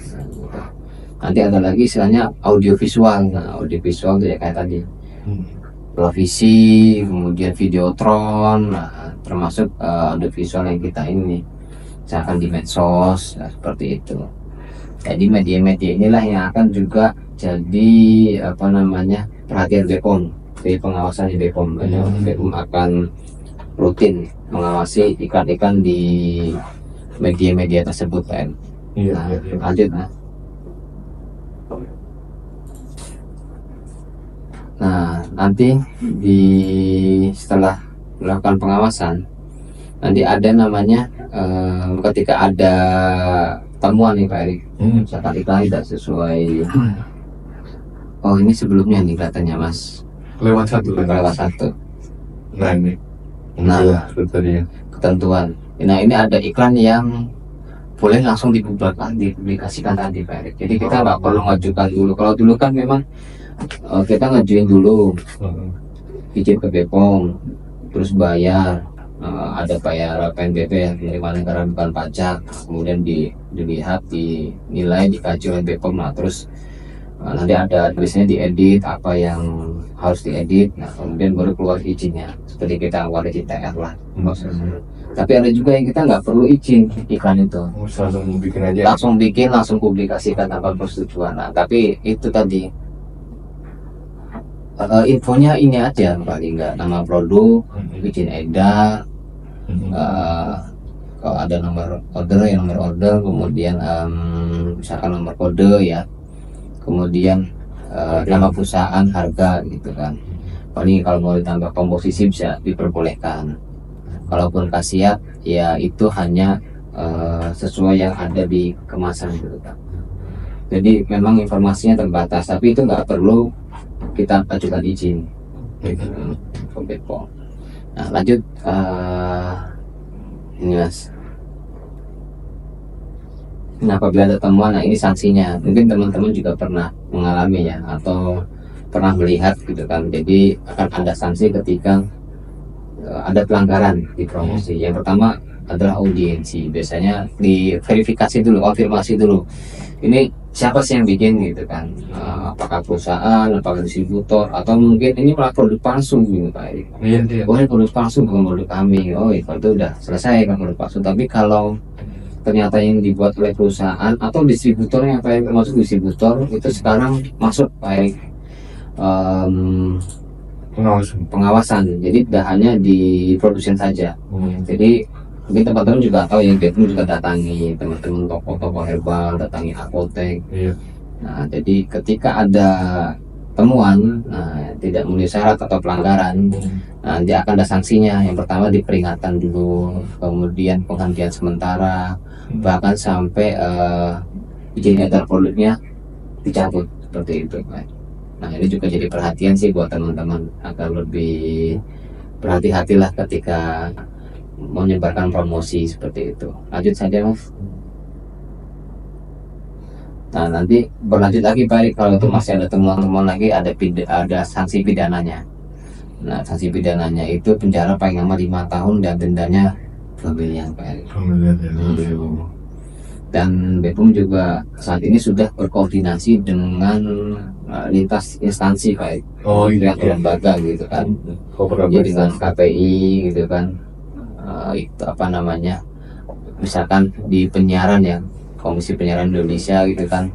Nanti ada lagi istilahnya audiovisual. Nah, audiovisual itu ya kayak tadi televisi, kemudian videotron. Nah, termasuk audiovisual yang kita ini misalkan di medsos, nah, seperti itu. Jadi media-media inilah yang akan juga jadi apa namanya perhatian BPOM, dari pengawasan BPOM. BPOM akan rutin mengawasi iklan-iklan di media-media tersebut kan. Nah, lanjut Mas. Nah, nanti setelah melakukan pengawasan nanti ada namanya ketika ada temuan nih Pak Erik, misalkan iklan tidak sesuai. Oh, ini sebelumnya nih katanya Mas, lewat satu. Nah, ini ketentuan. Nah, ini ada iklan yang boleh langsung dipublikasikan tadi Pak Erik. Jadi kita nggak perlu ngajukan dulu. Kalau dulu kan memang kita ngajuin dulu izin ke BPOM, terus bayar. ada bayar PNBP ya, penerimaan negara bukan pajak, kemudian dilihat, dinilai, dikaji oleh BPOM. Nah terus nanti ada tulisnya diedit apa yang harus diedit, nah kemudian baru keluar izinnya, seperti kita awalnya di TR lah prosesnya. Tapi ada juga yang kita nggak perlu izin iklan itu, Langsung bikin aja. langsung bikin, langsung publikasikan tanpa persetujuan. Nah tapi itu tadi infonya ini aja, paling nggak nama produk, izin edar, kalau ada nomor order ya nomor order, kemudian misalkan nomor kode ya, kemudian nama perusahaan, harga gitu kan. Paling kalau mau ditambah komposisi bisa diperbolehkan. Kalaupun khasiat ya itu hanya sesuai yang ada di kemasan gitu kan. Jadi memang informasinya terbatas, tapi itu nggak perlu kita ajukan izin ke BPOM. Nah lanjut ini Mas. Nah, apabila ada temuan, nah ini sanksinya. Mungkin teman-teman juga pernah mengalami ya, atau pernah melihat gitu kan. Jadi akan ada sanksi ketika ada pelanggaran di promosi. Yang pertama adalah audiensi. Biasanya diverifikasi dulu, konfirmasi dulu. Ini siapa sih yang bikin gitu kan? Apakah perusahaan, apakah distributor, atau mungkin ini malah produk palsu gitu Pak Erik. Iya. Oh ini produk palsu, bukan produk kami. Oh itu udah selesai kan produk palsu. Tapi kalau ternyata yang dibuat oleh perusahaan atau distributornya, Pak Erik, termasuk distributor itu sekarang masuk Pak Erik pengawasan. Jadi tidak hanya di produsen saja. Jadi mungkin teman-teman juga tahu yang BPOM juga datangi teman-teman toko-toko herbal, datangi apotek. Iya. Nah jadi ketika ada temuan tidak memenuhi syarat atau pelanggaran, nanti akan ada sanksinya. Yang pertama diperingatan dulu, kemudian penghentian sementara, bahkan sampai izin edar produknya dicabut seperti itu. Nah ini juga jadi perhatian sih buat teman-teman agar lebih berhati-hatilah ketika menyebarkan promosi seperti itu. Lanjut saja Mas. Nah nanti berlanjut lagi Pak Erik, kalau itu masih ada temuan-temuan lagi, ada sanksi pidananya. Nah sanksi pidananya itu penjara paling lama 5 tahun dan dendanya 2 miliar Pak Erik. Dan BPOM juga saat ini sudah berkoordinasi dengan lintas instansi Pak Erik. Oh iya. Lembaga gitu kan. Jadi dengan KPI gitu kan. Itu apa namanya, misalkan di penyiaran ya, Komisi Penyiaran Indonesia gitu kan,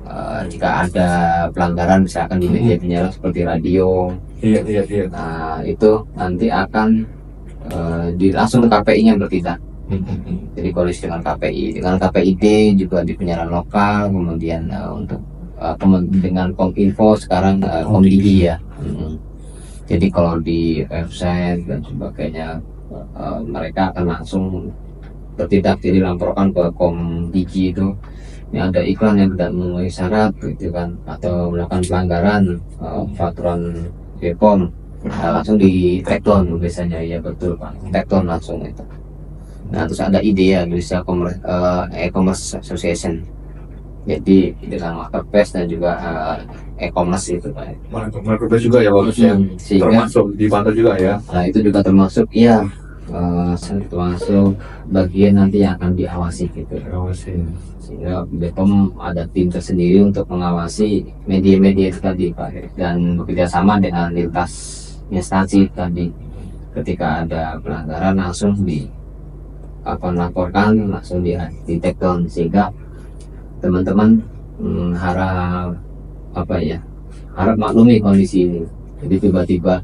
jika ada pelanggaran misalkan di media penyiaran seperti radio, Iya. nah itu nanti akan langsung ke KPI-nya bertindak. Jadi koalisi dengan KPID juga di penyiaran lokal, kemudian untuk dengan Kominfo sekarang Komdigi ya. Jadi kalau di website dan sebagainya mereka akan langsung bertindak, jadi laporkan ke Komdigi itu ini ada iklan yang tidak memenuhi syarat gitu kan, atau melakukan pelanggaran peraturan BPOM, langsung di take down biasanya. Ya betul Pak, take down langsung itu. Nah terus ada IDEA, Indonesia E-commerce Association, jadi dengan marketplace dan juga e-commerce itu Pak. Marketplace juga ya bagus ya. Sehingga termasuk dipantau juga ya. nah itu juga termasuk ya, termasuk bagian nanti yang akan diawasi gitu. Sehingga BPOM ada tim tersendiri untuk mengawasi media-media itu tadi Pak, dan bekerja sama dengan lintas instansi tadi. Ketika ada pelanggaran langsung laporkan, langsung di take down, sehingga teman-teman harap maklumi kondisi ini. Jadi tiba-tiba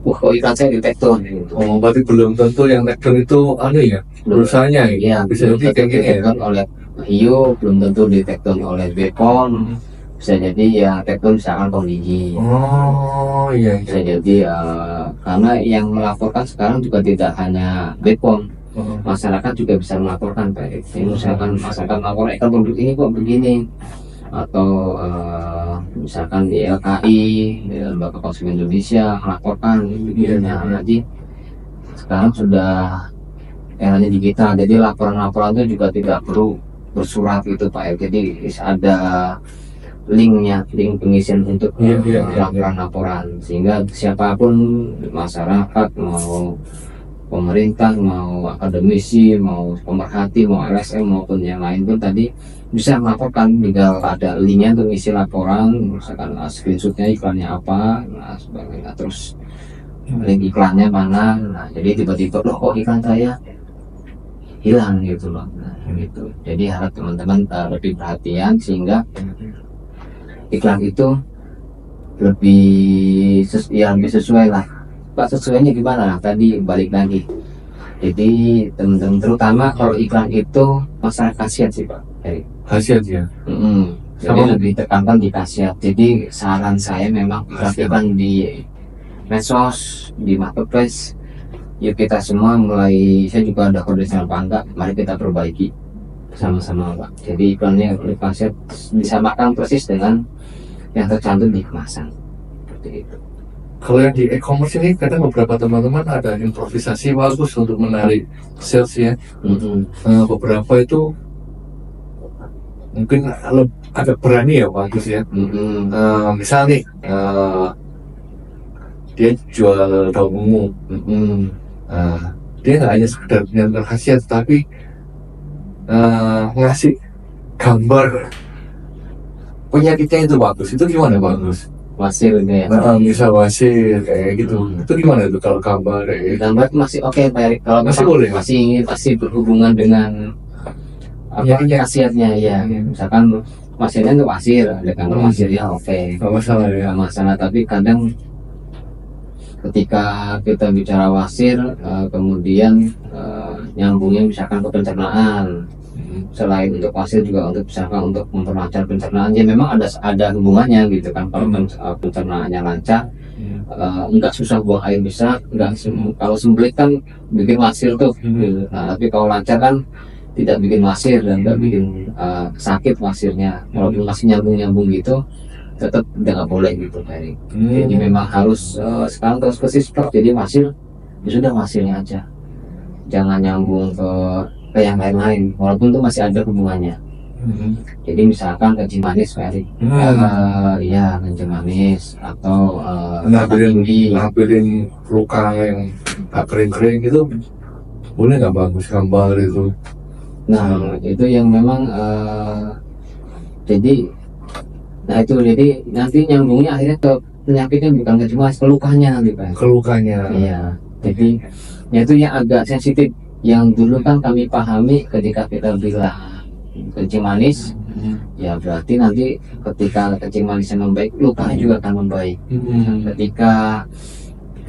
kok ikan saya di take down gitu. Oh berarti belum tentu yang take down itu ya perusahaannya ya, bisa belum jadi kayak tentu gini di take down oleh Hiu, belum tentu di take down oleh BPOM, bisa jadi ya take down misalkan Komdigi. Oh iya. Bisa jadi karena yang melaporkan sekarang juga tidak hanya BPOM, masyarakat juga bisa melaporkan Pak. Misalkan masyarakat melaporkan produk ini kok begini, atau misalkan di LKI, di Lembaga Konsumen Indonesia melaporkan begini. Jadi sekarang sudah eranya digital, jadi laporan-laporan itu juga tidak perlu bersurat itu Pak. Jadi ada link pengisian untuk laporan-laporan, sehingga siapapun masyarakat mau pemerintah, mau akademisi, mau pemerhati, mau LSM maupun yang lain pun tadi bisa melaporkan, tinggal ada linknya untuk isi laporan, misalkan screenshotnya iklannya apa, nah sebagainya, terus link iklannya mana, nah jadi tiba-tiba loh kok iklan saya hilang gitu loh, nah gitu. Jadi harap teman-teman lebih perhatian sehingga iklan itu lebih sesuai lah. Pak, sesuainya gimana? Nah, tadi balik lagi. Jadi teman-teman, terutama kalau iklan itu masalah khasiat sih Pak. Khasiat ya. Jadi lebih tekankan di khasiat. Jadi saran saya memang iklan di medsos, di marketplace, yuk kita semua mulai, saya juga ada koordinasi apa enggak, mari kita perbaiki sama-sama Pak. Jadi iklannya khasiat disamakan persis dengan yang tercantum di kemasan. Seperti itu. Kalau yang di e-commerce ini kadang beberapa teman-teman ada improvisasi bagus untuk menarik sales ya. Beberapa itu mungkin agak berani ya bagus ya. Misal nih dia jual daun ungu. Dia nggak hanya sekedar menyatakan khasiat, tapi ngasih gambar penyakitnya itu bagus. Itu gimana bagus? Wasir gitu ya. Bisa wasir kayak gitu. Itu gimana tuh kalau gambar kayak gitu? Gambar masih oke Pak Erik. Kalau Masih boleh? masih berhubungan dengan apa khasiatnya ya. Misalkan wasirnya itu wasir, ada gambar wasirnya oke. Nggak masalah ya. Nggak masalah, tapi kadang ketika kita bicara wasir, kemudian nyambungnya misalkan ke pencernaan. Selain untuk wasir juga untuk misalkan untuk memperlancar pencernaan, ya memang ada hubungannya gitu kan. Kalau pencernaannya lancar, enggak susah buang air bisa, enggak kalau sembelit kan bikin wasir tuh. Nah, tapi kalau lancar kan tidak bikin wasir dan enggak bikin sakit wasirnya. Kalau masih nyambung gitu, tetap nggak boleh gitu Pak Erik. Jadi memang harus sekarang terus ke stop. Jadi wasir ya sudah wasirnya aja, jangan nyambung ke yang lain-lain, walaupun itu masih ada hubungannya. Jadi misalkan kencing manis Pak Erik, iya kencing manis atau nampilin luka yang tak kering-kering gitu, boleh nggak bagus gambar itu? Nah itu yang memang jadi nanti nyambungnya akhirnya ke penyakitnya, bukan kencing manis, ke lukanya nanti Pak. Ke lukanya. Iya. Jadi itu yang agak sensitif. Yang dulu kan kami pahami ketika kita bilang kencing manis, ya berarti nanti ketika kencing manisnya membaik, lukanya juga akan membaik. Ketika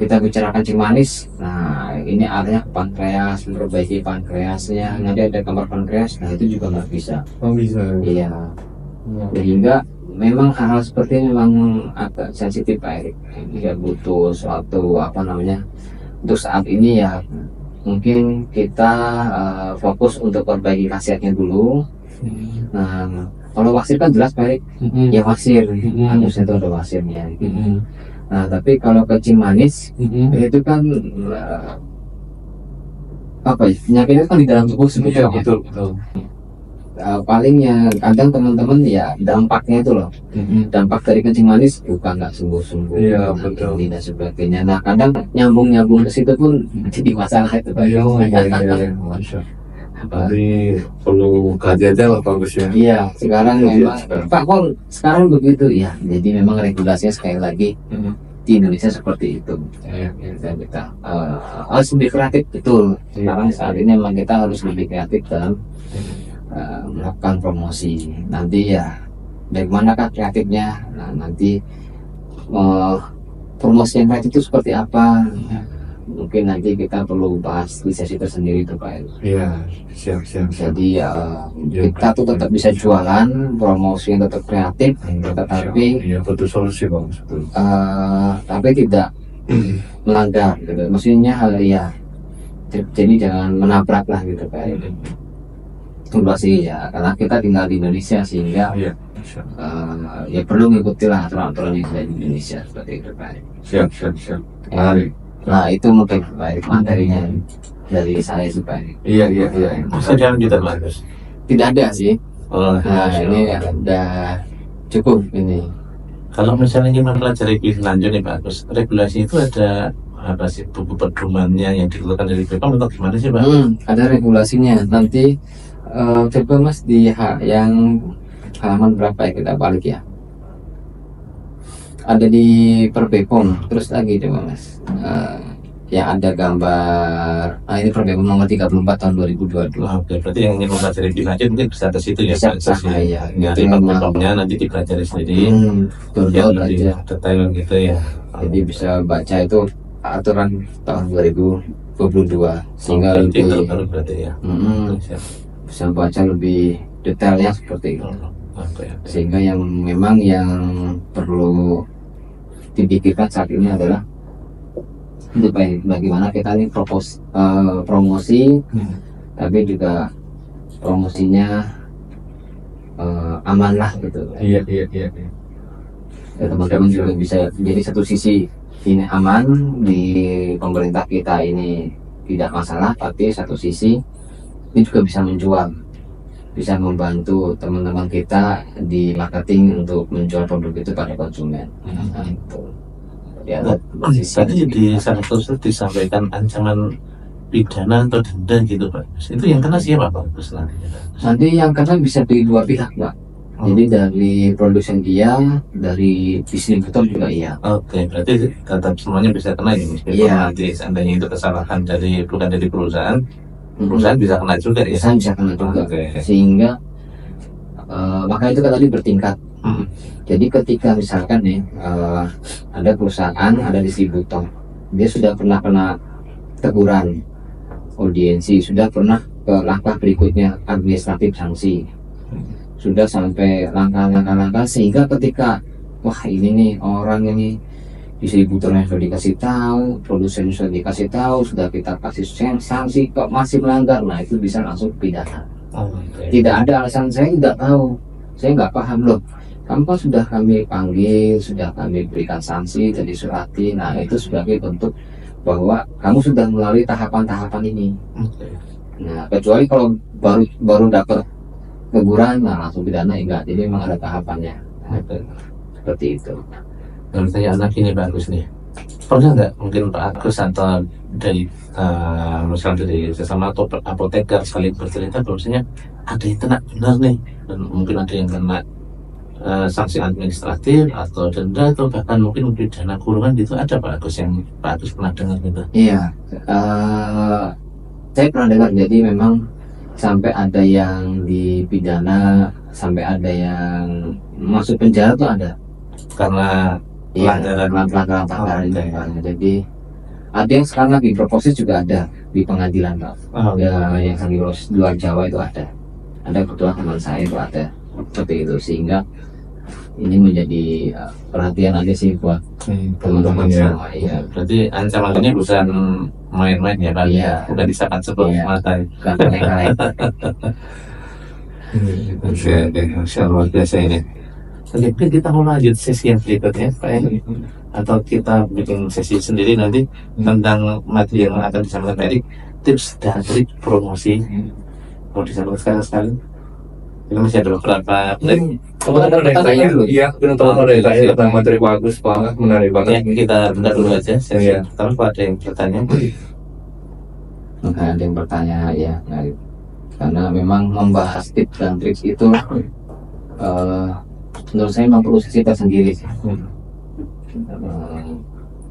kita bicara kencing manis, nah ini arahnya ke pankreas, memperbaiki pankreasnya, nanti ada gambar pankreas, nah itu juga nggak bisa. Oh bisa. Iya. Sehingga memang hal-hal seperti ini memang agak sensitif Pak Erik. Dia butuh suatu untuk saat ini ya. Mungkin kita fokus untuk perbaiki khasiatnya dulu. Nah, kalau wasir kan jelas Pak Erik, ya wasir, harusnya itu ada wasirnya. Nah, tapi kalau kencing manis itu kan penyakitnya kan di dalam tubuh sebenarnya. Betul. Paling ya kadang teman-teman ya dampaknya itu loh, dampak dari kencing manis bukan nggak sembuh-sembuh, betul. Dan sebagainya. Nah kadang nyambung ke situ pun jadi masalah itu Pak. Jadi perlu kajian lah bagus ya. Iya sekarang memang Pak Pol sekarang begitu ya. Jadi memang regulasinya sekali lagi di Indonesia seperti itu. Kita harus lebih kreatif, betul. Sekarang saat ini memang kita harus lebih kreatif dalam melakukan promosi. Nanti ya bagaimanakah kreatifnya, nah nanti promosi yang kreatif itu seperti apa, mungkin nanti kita perlu bahas di sesi tersendiri itu Pak. Iya, siap. Jadi kita tuh tetap bisa jualan, promosi yang tetap kreatif, tetapi betul solusi Bang, betul. Tapi tidak melanggar gitu. Maksudnya jadi jangan menabrak lah gitu Pak. Sih ya, karena kita tinggal di Indonesia sehingga ya perlu mengikuti lah aturan-aturan yang ada di Indonesia seperti itu Pak. Siap. Nah itu mungkin Pak materinya dari saya sih Pak. Iya. Masa jangan kita bahas? Tidak ada sih. Nah ini udah cukup ini. Kalau misalnya ingin mempelajari lebih lanjut nih Pak Agus, regulasi itu ada apa sih buku pedomannya yang dikeluarkan dari BPOM atau gimana sih Pak? Ada regulasinya. Nanti coba Mas yang halaman berapa ya, kita balik ya. Ada di per BPOM, terus lagi coba Mas. Yang ada gambar, ini per BPOM nomor 34 tahun 2022. Oke, berarti yang ingin mempelajari lebih lanjut mungkin bisa ke situ ya. Bisa Pak? ke sana, ya. Nanti BPOM-nya nanti dipelajari sendiri. Yang lebih Aja. detail gitu ya. Jadi bisa baca itu aturan tahun 2022 sehingga Berarti lebih terbaru berarti ya. Siap. bisa baca lebih detailnya seperti itu. Oke. Sehingga yang memang yang perlu dipikirkan saat ini adalah bagaimana kita ini promosi, tapi juga promosinya aman lah gitu. Iya. Ya, teman-teman juga bisa jadi satu sisi ini aman di pemerintah kita ini tidak masalah, tapi satu sisi ini juga bisa menjual, bisa membantu teman-teman kita di marketing untuk menjual produk itu pada konsumen. Nah, itu. Ya, Tadi di salah satu disampaikan ancaman pidana atau denda gitu Pak. Itu yang kena siapa Pak? Terus nanti yang kena bisa di dua pihak Pak. Jadi dari produsen dia, dari distributor juga iya. Oke, berarti tetap semuanya bisa kena ini. Iya. Nanti seandainya itu kesalahan bukan dari perusahaan bisa kena juga ya. Bisa kena juga. Oke. Sehingga maka itu kan tadi bertingkat. Jadi ketika misalkan nih ada perusahaan, ada distributor, dia sudah pernah kena teguran audiensi, sudah pernah ke langkah berikutnya administratif sanksi, sudah sampai langkah-langkah sehingga ketika wah ini nih orang ini distributornya sudah dikasih tahu, produsen sudah dikasih tahu, sudah kita kasih sanksi kok masih melanggar, nah itu bisa langsung pidana. Tidak ada alasan saya tidak tahu, saya nggak paham loh. Kamu kan sudah kami panggil, sudah kami berikan sanksi, jadi surati. Nah itu sebagai bentuk bahwa kamu sudah melalui tahapan-tahapan ini. Nah kecuali kalau baru dapat teguran, nah langsung pidana enggak. Jadi memang ada tahapannya. Nah, seperti itu. Kalau saya anak ini bagus nih. Pernah nggak mungkin Pak Agus atau dari misalnya dari sesama atau apoteker saling bercerita bahwasanya ada yang kena benar nih, dan mungkin ada yang kena sanksi administratif atau denda atau bahkan mungkin pidana kurungan gitu, ada Pak Agus yang Pak Agus pernah dengar gitu? Iya, saya pernah dengar. Jadi memang sampai ada yang dipidana, sampai ada yang masuk penjara tuh ada. Karena pelanggaran itu. Jadi ada yang sekarang lagi berproses juga ada di pengadilan Pak. Ada yang lagi proses di luar Jawa itu ada. Ada kebetulan teman saya itu ada seperti itu, sehingga ini menjadi perhatian aja sih buat teman-teman semua. Iya. Berarti ancamannya bukan main-main ya Pak? Iya. Udah disangkat sebelah mata. Oke, luar biasa ini. Oke, kita mau lanjut sesi yang berikutnya Pak ya? Atau kita bikin sesi sendiri nanti tentang materi yang akan disampaikan Pak Erik, tips dan trik promosi. Mau disampaikan sekali? Ini masih ada beberapa Teman-teman ada yang tanya dulu. Iya, teman-teman ada yang tanya tentang materi bagus banget, menarik banget. ya, kita bentar dulu aja sesi pertama. Kalau ada yang bertanya Maka ada yang bertanya ya, karena memang membahas tips dan trik itu menurut saya memang perlu sesi tersendiri sih.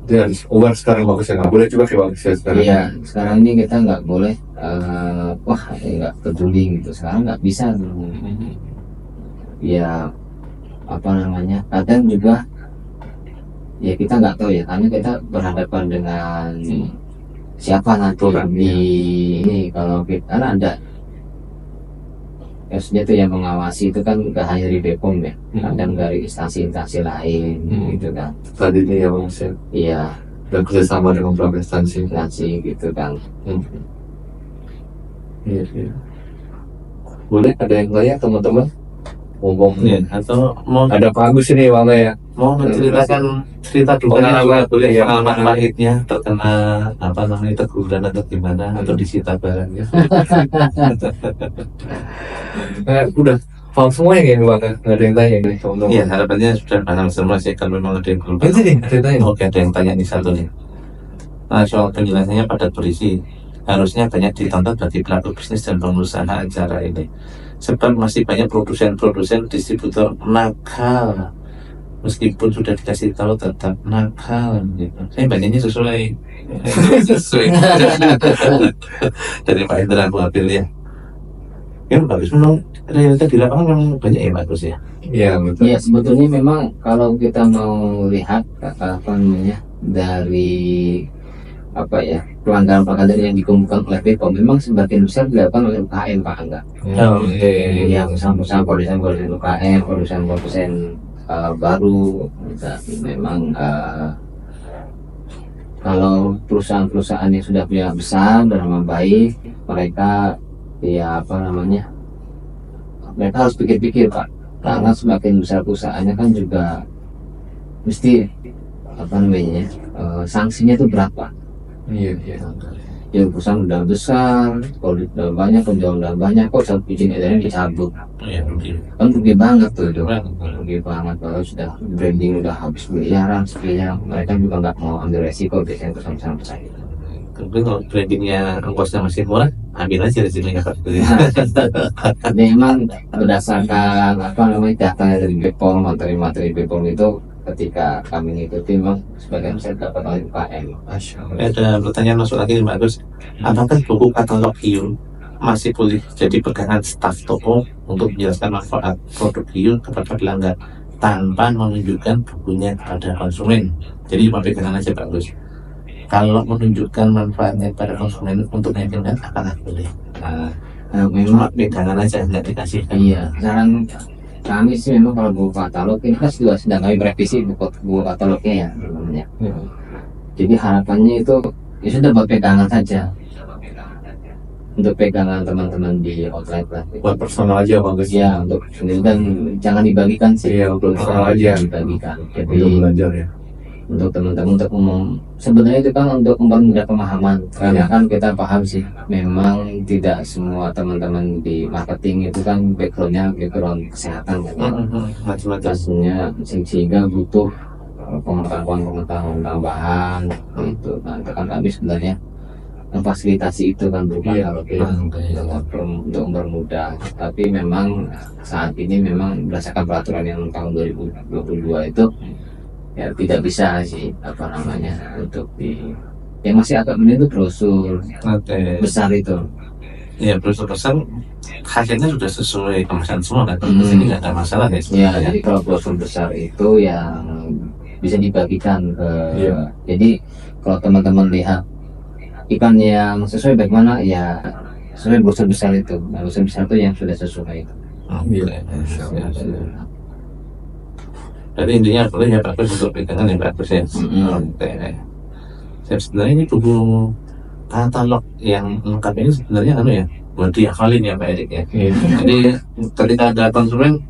Dia harus aware sekarang bagusnya, nggak boleh juga kayak bagusnya sekarang. Iya, sekarang ini kita nggak boleh wah nggak peduli gitu. Sekarang nggak bisa. Ya apa namanya? Kadang juga ya kita nggak tahu ya, karena kita berhadapan dengan siapa nanti di ini. Kalau kita kan ada biasanya tuh yang mengawasi itu kan nggak hanya di BPOM ya, kadang dari instansi-instansi lain gitu kan. Tadi ini ya Bang Sen. Iya, Dan kerjasama dengan beberapa instansi. gitu kan. Iya. Boleh ada yang lain teman-teman? Ngomong ya, atau mau ada Pak Agus ini Bang ya. mau menceritakan cerita dukanya juga boleh, ya, pengalaman pahitnya terkena apa namanya teguran atau gimana atau disita barang ya. Udah paham semuanya kayaknya Bang, nggak ada yang tanya nih teman-teman. Iya, harapannya sudah paham semua sih. Kalau memang ada yang belum Itu nih, ada yang tanya. Oke, ada yang tanya nih satu nih. soal penjelasannya padat berisi. Harusnya banyak ditonton bagi pelaku bisnis dan pengusaha acara ini. Sebab masih banyak produsen-produsen distributor nakal. Meskipun sudah dikasih tahu tetap nakal gitu. Saya bacanya sesuai dari Pak Indra Bu Abil ya. Ya bagus, memang realita di lapangan memang banyak ya bagus ya. Iya betul. Ya sebetulnya memang kalau kita mau lihat apa namanya dari apa ya pelanggaran-pelanggaran yang dikumpulkan oleh BPOM memang sebagian besar dilakukan oleh UKM Pak Angga. Yang perusahaan-perusahaan produsen UKM, produsen baru dan memang kalau perusahaan-perusahaan yang sudah punya besar dan nama baik mereka ya apa namanya mereka harus pikir-pikir Pak, karena semakin besar perusahaannya kan juga mesti apa namanya sanksinya itu berapa. Iya. Ya perusahaan udah besar, kalau udah banyak, penjualan udah banyak, kok satu izin edarnya dicabut. Iya, Kan rugi banget tuh itu. Rugi. Rugi banget kalau sudah branding udah habis miliaran, sekian, mereka juga nggak mau ambil resiko biasanya perusahaan besar itu. Mungkin kalau brandingnya ongkosnya masih murah, ambil aja rezekinya Pak. Memang berdasarkan apa namanya data dari BPOM, materi-materi BPOM itu ketika kami ngikuti memang sebagian besar dapat oleh UKM. Ada pertanyaan masuk lagi nih Pak Agus. Apakah buku katalog Hyun masih boleh jadi pegangan staf toko untuk menjelaskan manfaat produk Hyun kepada pelanggan tanpa menunjukkan bukunya kepada konsumen? Jadi cuma pegangan aja Pak Agus. Kalau menunjukkan manfaatnya kepada konsumen untuk meyakinkan apakah boleh? Nah, Memang pegangan aja nggak dikasih. iya, saran kami sih memang kalau buku katalog ini kan juga sedang kami merevisi buku katalognya ya namanya. Jadi harapannya itu ya sudah buat pegangan saja untuk pegangan teman-teman di outlet lah. Buat personal aja bagus. Ya untuk sendiri dan jangan dibagikan sih. Iya, untuk personal aja. Dibagikan. Jadi Untuk belajar ya. untuk teman-teman untuk umum sebenarnya itu kan untuk mempermudah pemahaman karena kan kita paham sih memang tidak semua teman-teman di marketing itu kan background kesehatan kan Macam-macam. sehingga butuh pengetahuan tambahan gitu. Nah itu kan kami sebenarnya memfasilitasi itu kan berupa kalau untuk mempermudah, tapi memang saat ini memang berdasarkan peraturan yang tahun 2022 itu ya tidak bisa sih apa namanya untuk yang masih agak mending itu brosur besar itu Ya brosur besar hasilnya sudah sesuai kemasan semua kan. Ini nggak ada masalah ya ya. sebenarnya. Jadi kalau brosur besar itu yang bisa dibagikan ke jadi kalau teman-teman lihat ikan yang sesuai bagaimana ya sesuai brosur besar itu. Nah, brosur besar itu yang sudah sesuai itu. Jadi intinya boleh ya bagus untuk pegangan yang bagus ya. Sebenarnya ini buku katalog yang lengkap ini sebenarnya ya buat dihafalin ya Pak Erik ya. Jadi ketika ada konsumen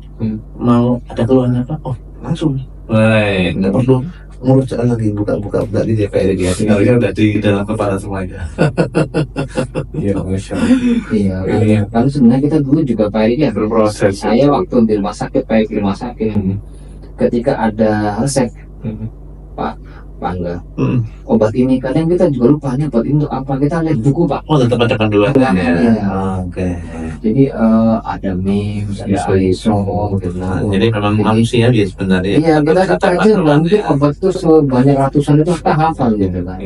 mau ada keluhan apa, langsung. Baik, nggak perlu ngurus lagi buka di Pak Erik ya. Tinggalnya udah di dalam kepala semuanya. Iya, Masya Allah. Iya. Kan sebenarnya kita dulu juga Pak Erik ya Berproses. Saya waktu di rumah sakit Pak Erik di rumah sakit ketika ada resep Pak Angga obat ini kadang kita juga lupa nih obat ini untuk apa, kita lihat buku Pak. Tetap ada panduan. Oke. Jadi ada MIMS, ada ISO gitu. Jadi memang manusia ya sebenarnya. Iya, kita aja mungkin obat itu sebanyak ratusan itu kita hafal gitu kan.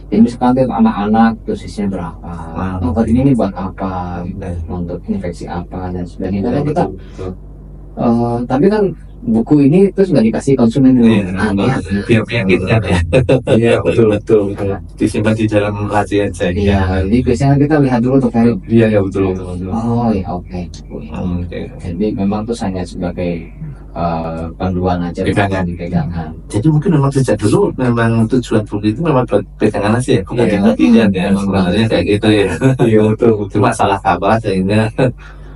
Jadi misalkan anak-anak dosisnya berapa, obat ini buat apa, untuk infeksi apa dan sebagainya. Kadang kita tapi kan buku ini terus nggak dikasih konsumen dulu. Biar meyakinkan ya. Iya, betul. Disimpan di dalam laci aja. Iya, jadi biasanya kita lihat dulu tuh kayak Iya, betul. oh ya oke. Jadi memang tuh hanya sebagai panduan aja, pegangan. Jadi mungkin memang sejak dulu memang tujuan buku itu memang buat pegangan aja ya, bukan dibagikan ya. Sebenarnya kayak gitu ya. Iya, betul. Cuma salah kabar sehingga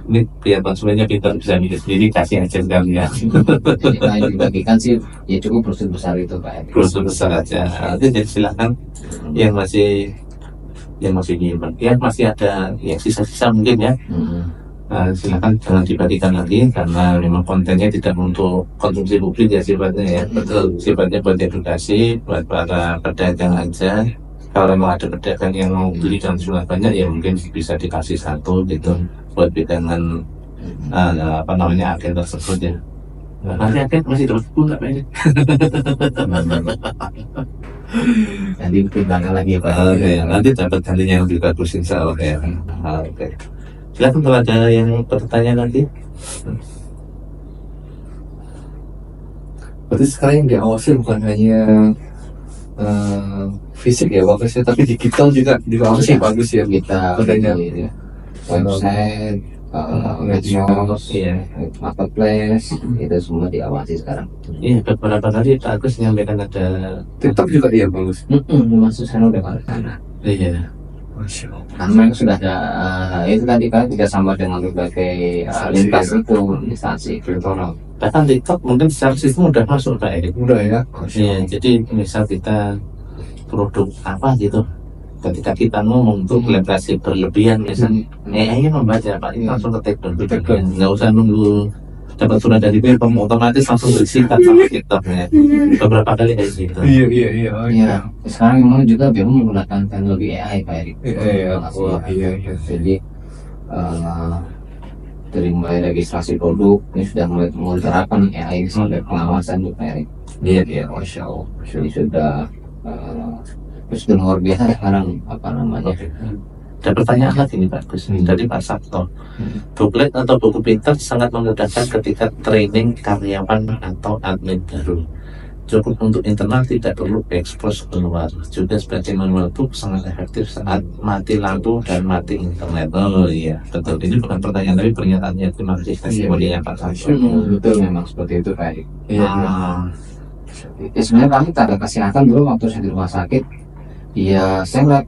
ini biar konsumennya pintar bisa milih sendiri, kasih aja sekalian. Jadi kalau yang dibagikan sih ya cukup brosur besar itu Pak. Brosur besar aja. Nanti jadi silakan yang masih nyimpan, yang masih ada yang sisa-sisa mungkin ya. Silakan jangan dibagikan lagi karena memang kontennya tidak untuk konsumsi publik ya sifatnya ya. Betul. Sifatnya buat edukasi, buat para pedagang aja. Kalau memang ada pedagang yang mau beli dan jumlah banyak, ya mungkin bisa dikasih satu gitu buat dengan apa namanya agen tersebut ya. Nanti agen masih dapat pun nggak banyak. Jadi pertimbangkan lagi ya Pak. Oke, nanti dapat gantinya yang lebih bagus insya Allah ya. Oke. Silakan kalau ada yang bertanya nanti. Berarti sekarang yang diawasi bukan hanya fisik ya bagusnya, tapi digital juga diawasi bagus ya. Kita Adanya website, medsos, Iya. marketplace, itu semua diawasi sekarang. Iya, beberapa kali Pak Agus menyampaikan ada. TikTok juga iya bagus. Masuk sana udah ke sana. Iya. Masya Allah. Karena memang sudah ada itu tadi kan tidak sama dengan berbagai lintas itu instansi. Elektoral. Bahkan TikTok mungkin secara sistem udah masuk Pak Erik. Udah ya. Iya, jadi misal kita produk apa gitu, ketika kita ngomong tuh lebrasi berlebihan misalnya, AI membaca Pak, ini langsung ketik dan berlebihan, nggak usah nunggu dapat surat dari BPOM, otomatis langsung disingkat sama TikToknya. Beberapa kali kayak gitu. Iya. Iya, sekarang memang juga BEM menggunakan teknologi AI Pak Erik. Iya. Iya. Jadi dari mulai registrasi produk ini sudah mulai menerapkan AI sampai pengawasan Pak Erik. Iya. Masya Allah. Jadi sudah luar biasa sekarang apa namanya. Ada pertanyaan lagi nih Pak Gus, dari Pak Sabto. Booklet atau buku pintar sangat memudahkan ketika training karyawan atau admin baru. Cukup untuk internal, tidak perlu ekspos keluar. Juga sebagai manual book sangat efektif saat mati lampu dan mati internet. Oh iya, betul. Ini bukan pertanyaan tapi pernyataannya. Terima kasih testimoninya Pak Sabto. Betul, memang seperti itu Pak Erik. Iya. Ya, sebenarnya kami tak ada kesehatan dulu waktu saya di rumah sakit. Ya saya ngeliat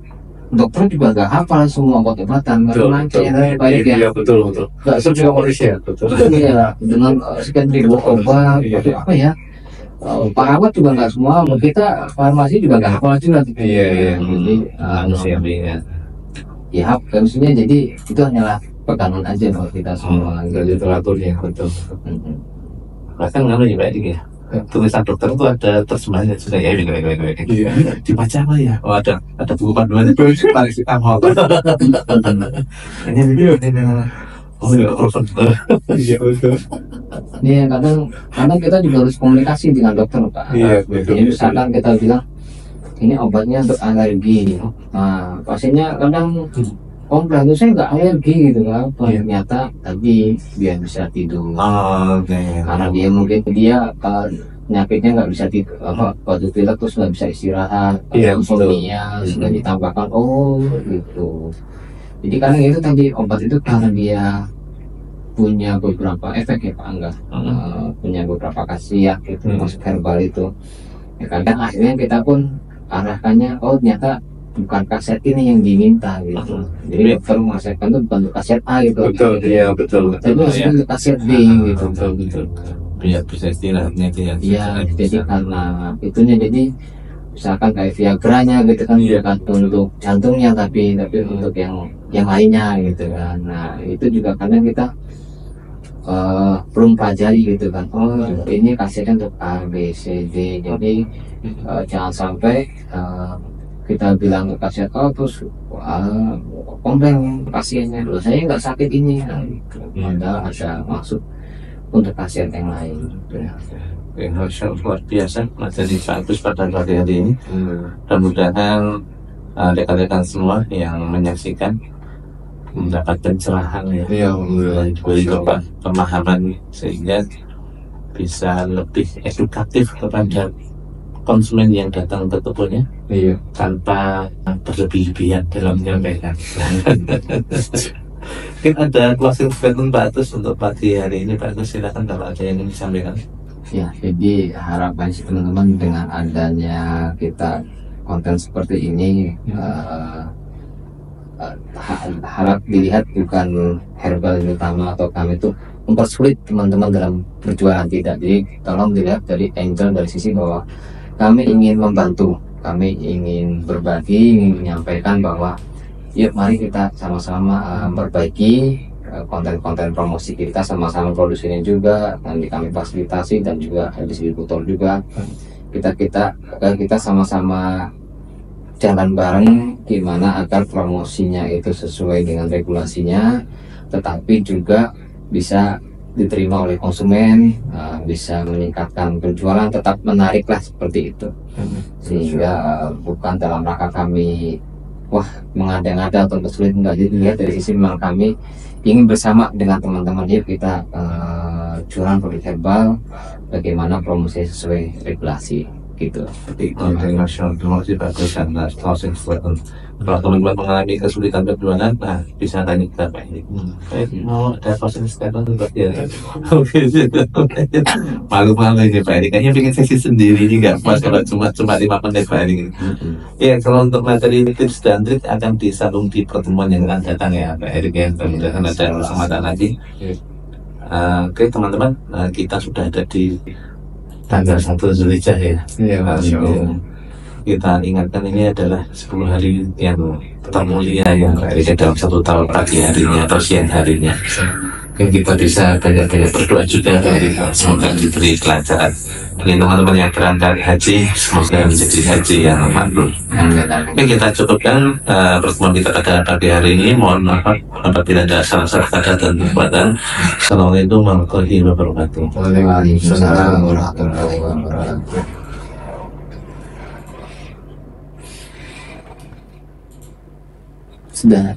dokter juga gak hafal semua obat-obatan karena Pak Erik ya. Iya betul. Nggak semua juga manusia. Betul. Iya, dengan sekian ribu obat, apa ya? Perawat juga nggak semua, kita farmasi juga nggak hafal juga. Iya. Jadi Manusia ya. ya maksudnya jadi itu hanyalah pegangan aja buat kita semua. Dari literaturnya betul. Bahkan kalau ya Pak Erik ya, tulisan dokter itu ada terjemahannya sudah ya, Iya. dibaca apa ya? Oh ada buku panduannya paling suka motor. Ini. Oh iya, Iya betul. Iya, kadang kita juga harus komunikasi dengan dokter Pak. Iya, betul. Jadi misalkan kita bilang ini obatnya untuk alergi. Nah, pasiennya kadang komplain tuh saya nggak alergi gitu kan. Ternyata tadi biar bisa tidur. Oke. Karena dia penyakitnya nggak bisa tidur, waktu pilek terus nggak bisa istirahat, Iya, insomnia sudah ditambahkan gitu. Jadi kadang itu tadi obat itu karena dia punya beberapa efek ya Pak Angga, punya beberapa khasiat gitu, masuk herbal itu. Ya kadang akhirnya kita pun arahkannya, ternyata bukan kaset ini yang diminta gitu. Jadi dokter mengasihkan itu bukan untuk kaset A gitu. Betul, iya betul. Tapi harus untuk kaset B gitu. Betul. Biar bisa istirahatnya dia. Iya, jadi karena itunya jadi misalkan kayak Viagranya gitu kan bukan untuk jantungnya tapi untuk yang lainnya gitu kan. Nah itu juga kadang kita belum pelajari gitu kan. Ini kasetnya untuk A, B, C, D. Jadi jangan sampai kita bilang ke kaset terus komplain pasiennya loh saya nggak sakit ini. Padahal ada maksud untuk pasien yang lain. Masya Allah, luar biasa materi bagus pada hari ini. Mudah-mudahan rekan-rekan semua yang menyaksikan mendapat pencerahan ya, Iya, alhamdulillah. diberi pemahaman sehingga bisa lebih edukatif kepada konsumen yang datang ke tokonya Iya. tanpa berlebih-lebihan dalam menyampaikan. Mungkin ada closing statement Pak Agus untuk pagi hari ini. Pak Agus silakan kalau ada yang ingin disampaikan. Ya, jadi harapan sih teman-teman dengan adanya kita konten seperti ini harap dilihat bukan herbal yang utama atau kami itu mempersulit teman-teman dalam perjuangan, tidak. Jadi tolong dilihat dari angle dari sisi bahwa kami ingin membantu, kami ingin berbagi, ingin menyampaikan bahwa yuk mari kita sama-sama memperbaiki konten-konten promosi kita, sama-sama produksinya juga, nanti kami fasilitasi dan juga distributor juga. Kita sama-sama jalan bareng gimana agar promosinya itu sesuai dengan regulasinya, tetapi juga bisa diterima oleh konsumen, bisa meningkatkan penjualan, tetap menarik lah seperti itu. Sehingga bukan dalam rangka kami mengada-ngada atau kesulit, enggak. Jadi lihat dari sisi memang kami ingin bersama dengan teman-teman, yuk kita jualan produk herbal, bagaimana promosi sesuai regulasi gitu. Seperti itu, internasional promosi bagus karena closing statement. Kalau teman-teman mengalami kesulitan berjualan, nah bisa tanya kita Pak Erik. Mau ada closing statement untuk ya? Oke, malu-malu ini Pak Erik. Kayaknya bikin sesi sendiri ini nggak pas kalau cuma 5 menit Pak Erik. Ya, kalau untuk materi tips dan trik akan disambung di pertemuan yang akan datang ya Pak Erik ya. Mudah-mudahan ada kesempatan lagi. Oke teman-teman, kita sudah ada di tanggal 1 Zulhijjah ya. Iya, Masya Allah. Kita ingatkan ini adalah 10 hari yang termulia yang ada dalam 1 tahun, pagi harinya atau siang harinya. Mungkin kita bisa banyak-banyak berdoa juga dari semoga diberi kelancaran. Bagi teman-teman yang berangkat haji, semoga menjadi haji yang makbul. Oke, kita cukupkan pertemuan kita pada pagi hari ini. Mohon maaf apabila ada salah-salah kata dan perbuatan. Assalamualaikum warahmatullahi wabarakatuh. Waalaikumsalam warahmatullahi wabarakatuh. Sudah